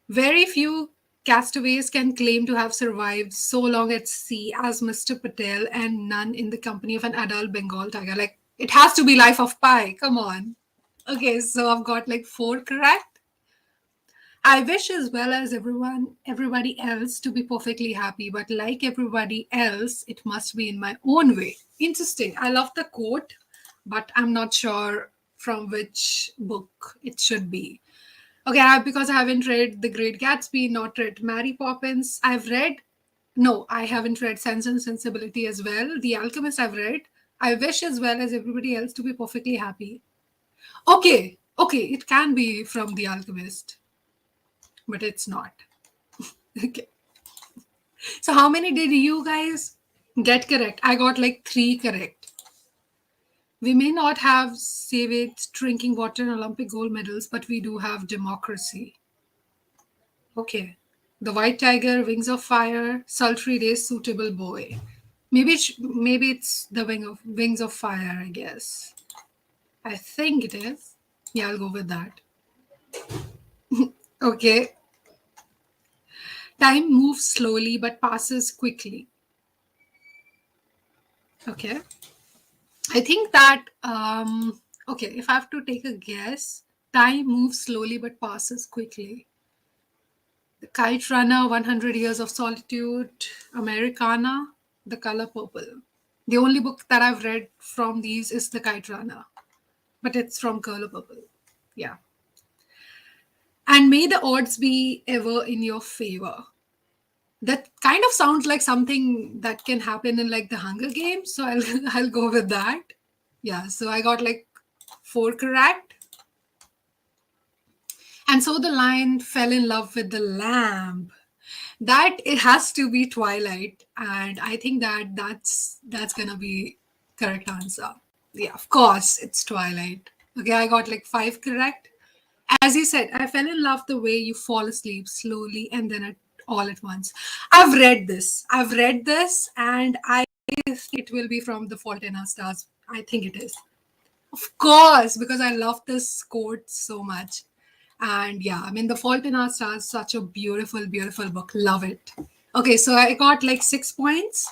Very few castaways can claim to have survived so long at sea as Mr. Patel, and none in the company of an adult Bengal tiger. Like, it has to be Life of Pi. Come on. Okay, so I've got like 4 correct. I wish as well as everybody else to be perfectly happy, but like everybody else, it must be in my own way. Interesting. I love the quote, but I'm not sure from which book it should be. Okay, because I haven't read The Great Gatsby, not read Mary Poppins. No, I haven't read Sense and Sensibility as well. The Alchemist I've read. I wish as well as everybody else to be perfectly happy. Okay, it can be from The Alchemist, but it's not. Okay. So how many did you guys get correct? I got like three correct. We may not have savage drinking water and Olympic gold medals, but we do have democracy. Okay. The White Tiger, Wings of Fire, Sultry Days, Suitable Boy. Maybe it's the Wings of Fire, I guess. I think it is. Yeah, I'll go with that. Okay. Time moves slowly but passes quickly. Okay. I think that okay, if I have to take a guess, time moves slowly but passes quickly. The Kite Runner, 100 Years of Solitude, Americana, The Color Purple. The only book that I've read from these is The Kite Runner, but it's from Color Purple. Yeah. And may the odds be ever in your favor. That kind of sounds like something that can happen in like the Hunger Games. So I'll I'll go with that. Yeah. So I got like four correct. And so the lion fell in love with the lamb. That it has to be Twilight, and I think that that's gonna be correct answer. Yeah, of course it's Twilight. Okay, I got like five correct. As you said, I fell in love the way you fall asleep slowly and then all at once. I've read this, and I think it will be from The Fault in Our Stars. I think it is. Of course, because I love this quote so much. And yeah, I mean, The Fault in Our Stars, such a beautiful, beautiful book. Love it. Okay, so I got like 6 points.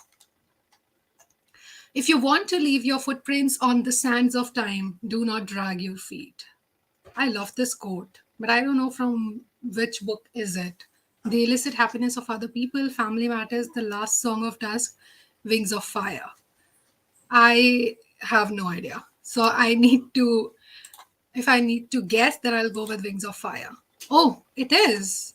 If you want to leave your footprints on the sands of time, do not drag your feet. I love this quote, but I don't know from which book is it. The Illicit Happiness of Other People, Family Matters, The Last Song of Dusk, Wings of Fire. I have no idea. So I need to, if I need to guess, then I'll go with Wings of Fire. Oh, it is.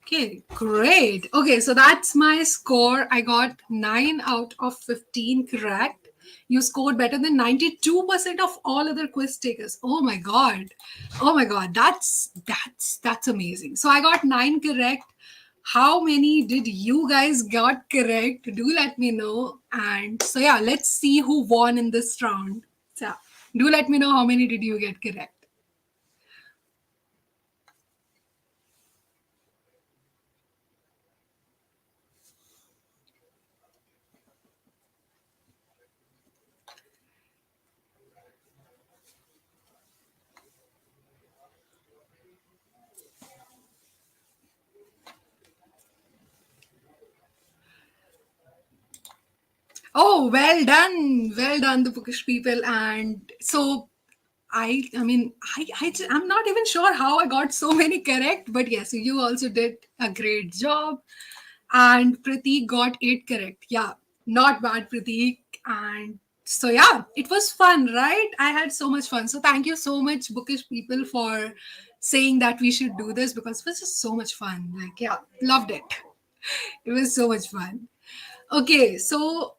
Okay, great. Okay, so that's my score. I got 9 out of 15 correct. You scored better than 92% of all other quiz takers. Oh my god. Oh my god. That's amazing. So I got 9 correct. How many did you guys got correct? Do let me know. And so yeah, let's see who won in this round. So do let me know how many did you get correct. Oh, well done, the bookish people. And so, I'm not even sure how I got so many correct, but yes, you also did a great job. And Prateek got 8 correct. Yeah, not bad, Prateek. And so, yeah, it was fun, right? I had so much fun. So, thank you so much, bookish people, for saying that we should do this because it was just so much fun. Like, yeah, loved it. It was so much fun. Okay, so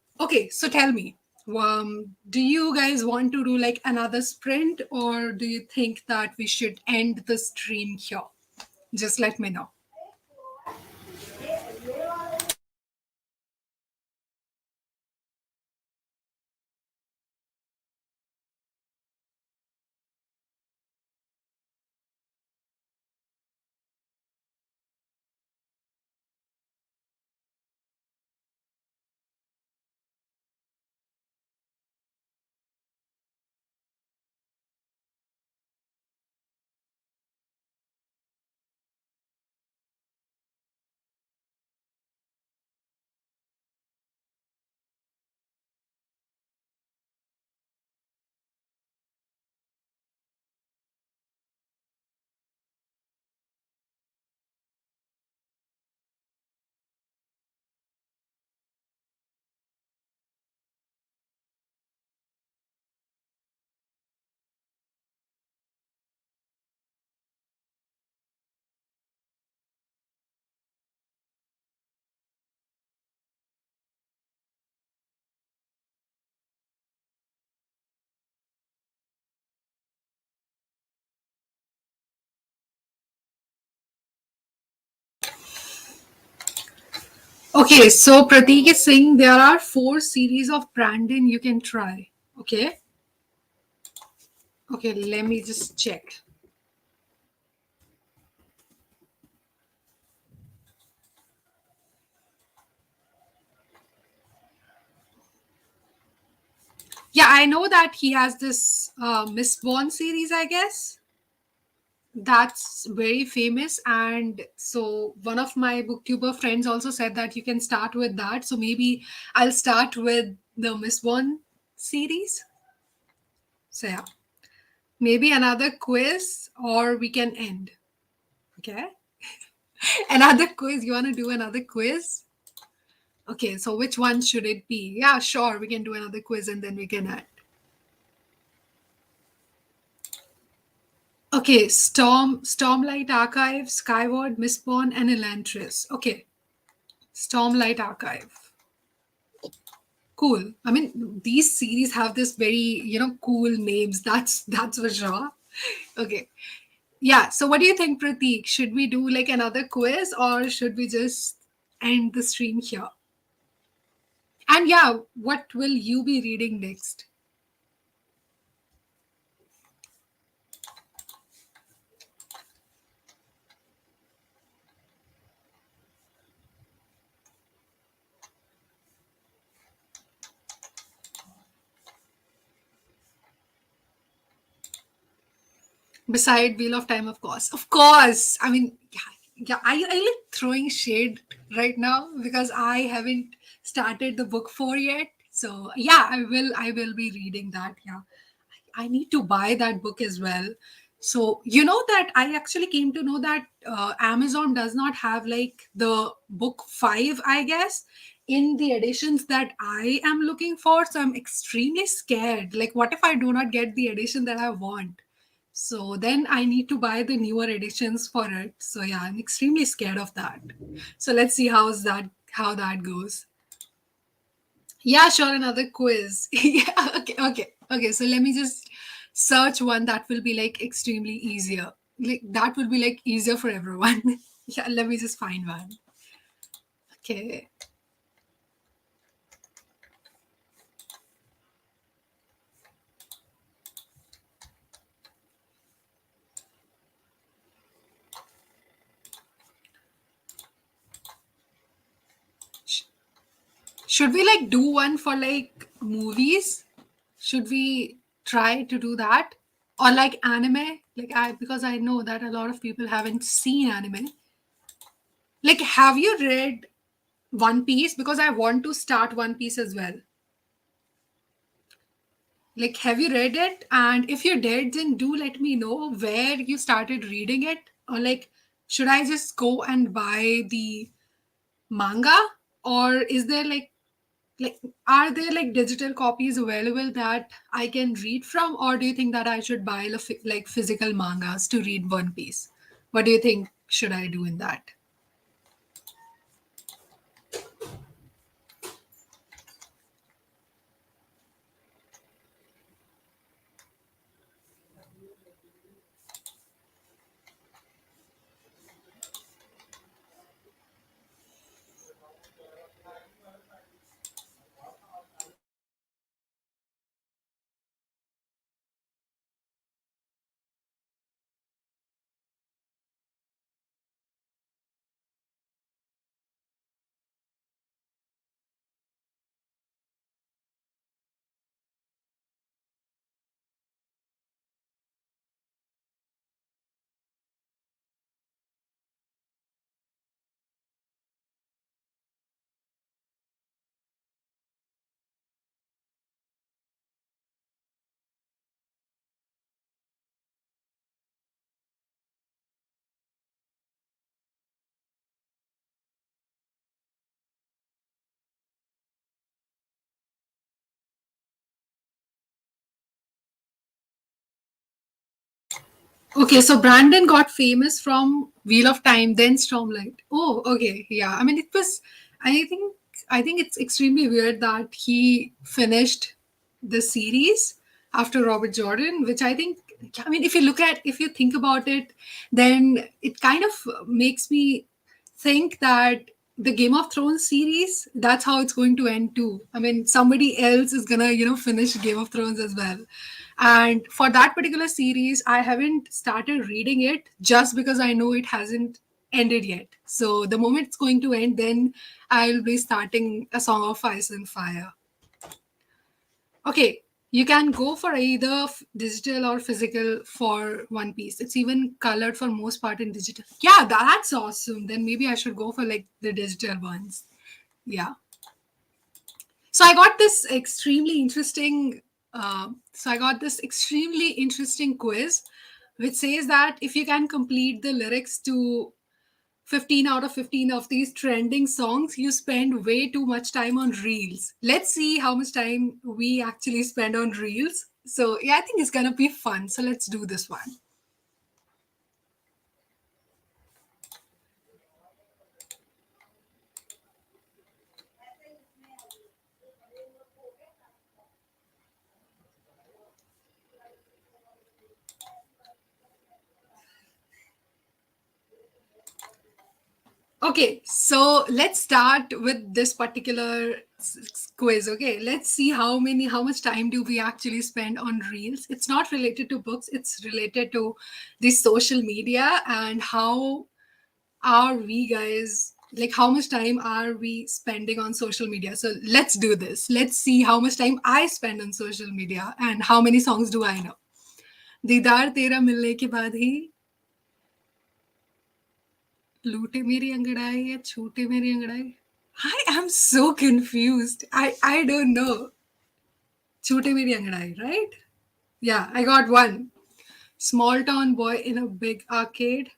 tell me, do you guys want to do like another sprint, or do you think that we should end the stream here? Just let me know. Okay, so Pratik is saying there are four series of Brandon you can try. Okay. Okay, let me just check. Yeah, I know that he has this Miss Bond series, I guess. That's very famous. And so one of my booktuber friends also said that you can start with that. So maybe I'll start with the Miss Bond series. So yeah, maybe another quiz or we can end. Okay. Another quiz. You want to do another quiz? Okay, so which one should it be? Yeah, sure. We can do another quiz and then we can add. Okay, Stormlight Archive, Skyward, Mistborn, and Elantris. Okay, Stormlight Archive. Cool. I mean, these series have this very, cool names. That's for sure. Okay. Yeah. So what do you think, Pratik? Should we do like another quiz or should we just end the stream here? And yeah, what will you be reading next? Beside Wheel of Time, of course. Of course. I mean, yeah, yeah. Are you like throwing shade right now because I haven't started the book four yet? So yeah, I will be reading that. Yeah. I need to buy that book as well. So you know that I actually came to know that Amazon does not have like the book five, I guess, in the editions that I am looking for. So I'm extremely scared. Like, what if I do not get the edition that I want? So then I need to buy the newer editions for it. So yeah, I'm extremely scared of that. So let's see how that goes. Yeah, sure, another quiz. Yeah, okay. So let me just search one that will be like extremely easier. Like that will be like easier for everyone. Yeah, let me just find one. Okay. Sh- Should we like do one for like movies? Should we try to do that? Or like anime? Like I because I know that a lot of people haven't seen anime. Like have you read One Piece? Because I want to start One Piece as well. Like, have you read it? And if you did, then do let me know where you started reading it. Or like, should I just go and buy the manga? Or is there like are there like digital copies available that I can read from? Or do you think that I should buy like physical mangas to read One Piece? What do you think should I do in that? Okay, so Brandon got famous from Wheel of Time, then Stormlight. Oh, okay, yeah. I mean, it was. I think. I think it's extremely weird that he finished the series after Robert Jordan, which I think. I mean, if you think about it, then it kind of makes me think that the Game of Thrones series, that's how it's going to end too. I mean, somebody else is gonna, finish Game of Thrones as well. And for that particular series, I haven't started reading it just because I know it hasn't ended yet. So the moment it's going to end, then I'll be starting A Song of Ice and Fire. Okay, you can go for either digital or physical for One Piece. It's even colored for most part in digital. Yeah, that's awesome. Then maybe I should go for like the digital ones. Yeah. So I got this extremely interesting. So I got this extremely interesting quiz, which says that if you can complete the lyrics to 15 out of 15 of these trending songs, you spend way too much time on reels. Let's see how much time we actually spend on reels. So, yeah, I think it's going to be fun. So, let's do this one. Okay, so let's start with this particular quiz. Okay, let's see how much time do we actually spend on reels. It's not related to books, it's related to the social media and how are we guys, like, how much time are we spending on social media. So let's do this. Let's see how much time I spend on social media and how many songs do I know. दीदार तेरा मिलने के बाद ही लूटे मेरी अंगड़ाई या छूटे मेरी अंगड़ाई. I am so confused. I don't know. Chute meri angadai, right? Yeah, I got one. Small town boy in a big arcade.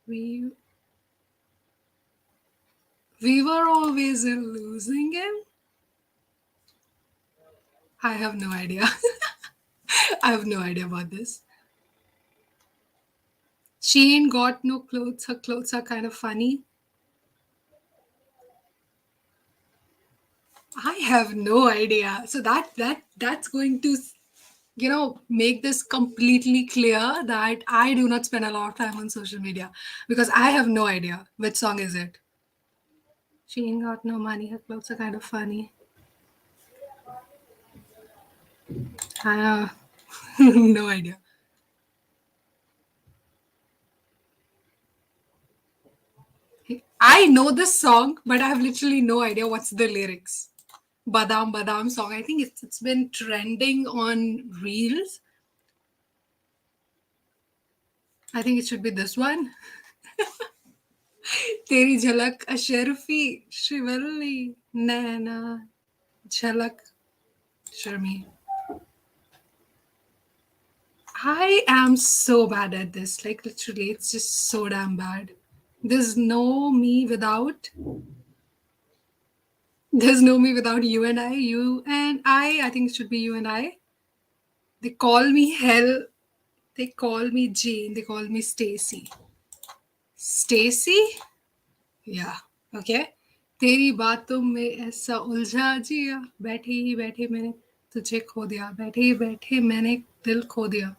We we were always in losing him. I have no idea. I have no idea about this. She ain't got no clothes. Her clothes are kind of funny. I have no idea. So that's going to make this completely clear that I do not spend a lot of time on social media because I have no idea which song is it. She ain't got no money. Her clothes are kind of funny. Uh, no idea. I know this song, but I have literally no idea what's the lyrics. Badam Badam song. I think it's been trending on Reels. I think it should be this one. तेरी झलक अशरफी शिवल्ली नैना झलक Sharmi. I am so bad at this. Like literally, it's just so damn bad. There's no me without. There's no me without you and I. You and I. I think it should be you and I. They call me hell. They call me Jane. They call me Stacy. Stacy? Yeah. Okay. तेरी बातों में ऐसा उलझा जिया बैठे ही बैठे मैंने तुझे खो दिया बैठे ही बैठे मैंने दिल खो दिया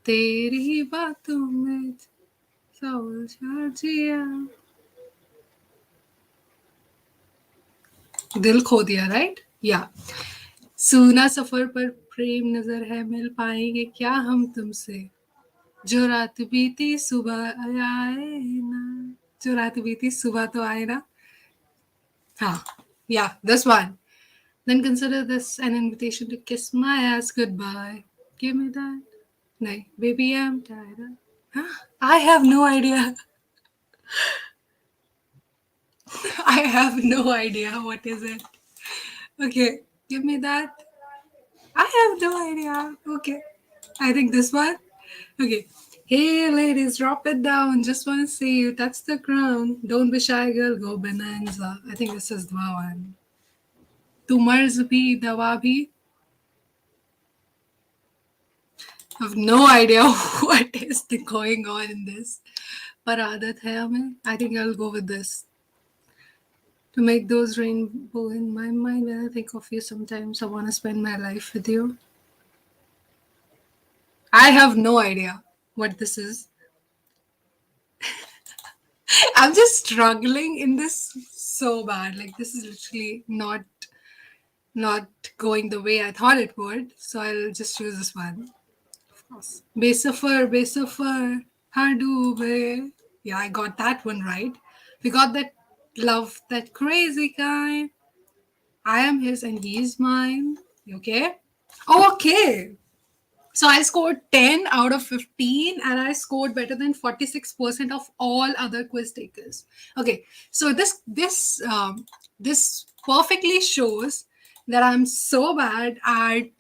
तेरी ही बातों में ऐसा उलझा जिया दिल खो दिया राइट या सूना सफर पर प्रेम नजर है मिल पाएंगे क्या हम तुमसे जो रात बीती सुबह आए ना जो रात बीती सुबह तो आए ना हाँ yeah this one then consider this an invitation to kiss my ass goodbye give me that no baby I'm tired huh? I have no idea. I have no idea what is it. Okay, give me that. I have no idea. Okay, I think this one. Okay. Hey ladies, drop it down. Just want to see you touch the ground. Don't be shy, girl. Go bonanza. I think this is the one. Tu marz bhi, dawa bhi. I have no idea what is going on in this. Par aadat hai hame. I think I'll go with this. To make those rainbow in my mind when I think of you sometimes I want to spend my life with you. I have no idea what this is. I'm just struggling in this so bad. Like this is literally not going the way I thought it would. So I'll just choose this one. Of course. Besuffer, Hadube. Yeah, I got that one right. We got that love, that crazy guy. I am his and he is mine. You okay? Oh, okay. So I scored 10 out of 15 and I scored better than 46% of all other quiz takers. Okay, so this perfectly shows that I'm so bad at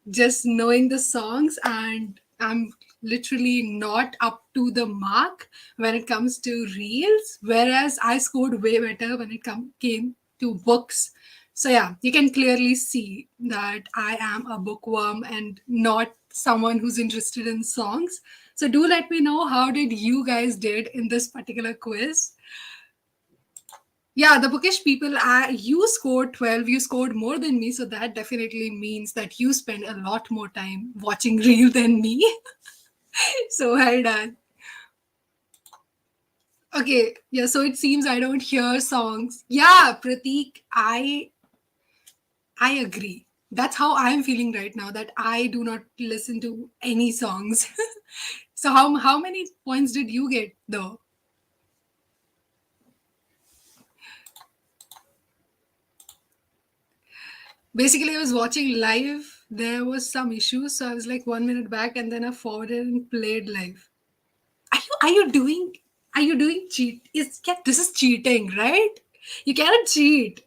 just knowing the songs and I'm literally not up to the mark when it comes to reels, whereas I scored way better when it came to books. So yeah, you can clearly see that I am a bookworm and not someone who's interested in songs. So do let me know how did you guys did in this particular quiz. Yeah, the bookish people, you scored 12, you scored more than me. So that definitely means that you spend a lot more time watching reel than me. So well done. Okay, yeah, so it seems I don't hear songs. Yeah, Pratik, I agree. That's how I'm feeling right now, that I do not listen to any songs. So how many points did you get though? Basically, I was watching live. There was some issues, so I was like 1 minute back, and then I forwarded and played live. Are you doing cheat? Yeah, this is cheating, right? You cannot cheat.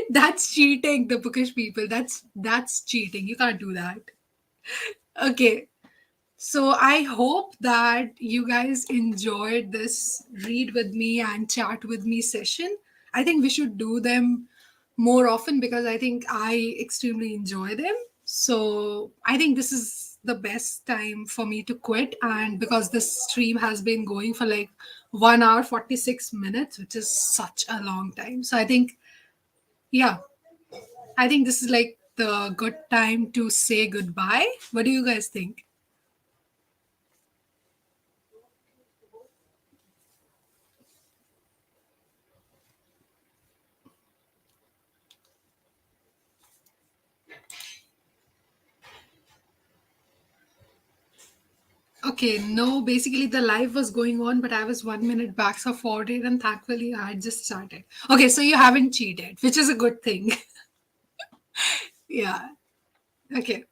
That's cheating. The bookish people. That's cheating. You can't do that. Okay. So I hope that you guys enjoyed this read with me and chat with me session. I think we should do them more often because I think I extremely enjoy them. So I think this is the best time for me to quit. And because this stream has been going for like 1 hour 46 minutes, which is such a long time. So I think, yeah, I think this is like the good time to say goodbye. What do you guys think? Okay, no, basically the live was going on, but I was 1 minute back, so forwarded, and thankfully I had just started. Okay, so you haven't cheated, which is a good thing. Yeah. Okay.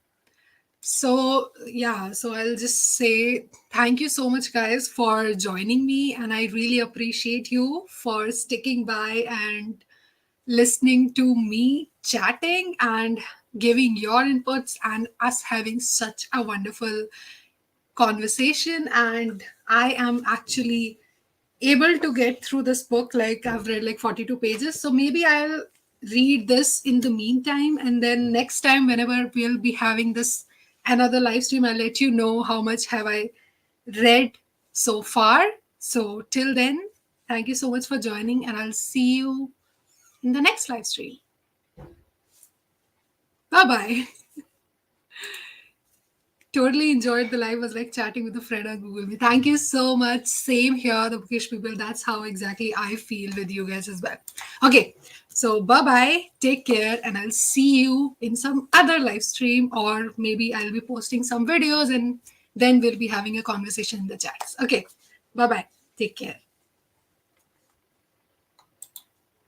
So, yeah, so I'll just say thank you so much, guys, for joining me. And I really appreciate you for sticking by and listening to me chatting and giving your inputs and us having such a wonderful conversation. And I am actually able to get through this book. Like I've read like 42 pages, so maybe I'll read this in the meantime, and then next time whenever we'll be having this another live stream, I'll let you know how much have I read so far. So till then, thank you so much for joining, and I'll see you in the next live stream. Bye bye. Totally enjoyed the live. Was like chatting with a friend on Google Meet. Thank you so much. Same here, the bookish people. That's how exactly I feel with you guys as well. Okay, so bye bye. Take care, and I'll see you in some other live stream, or maybe I'll be posting some videos, and then we'll be having a conversation in the chats. Okay, bye bye. Take care.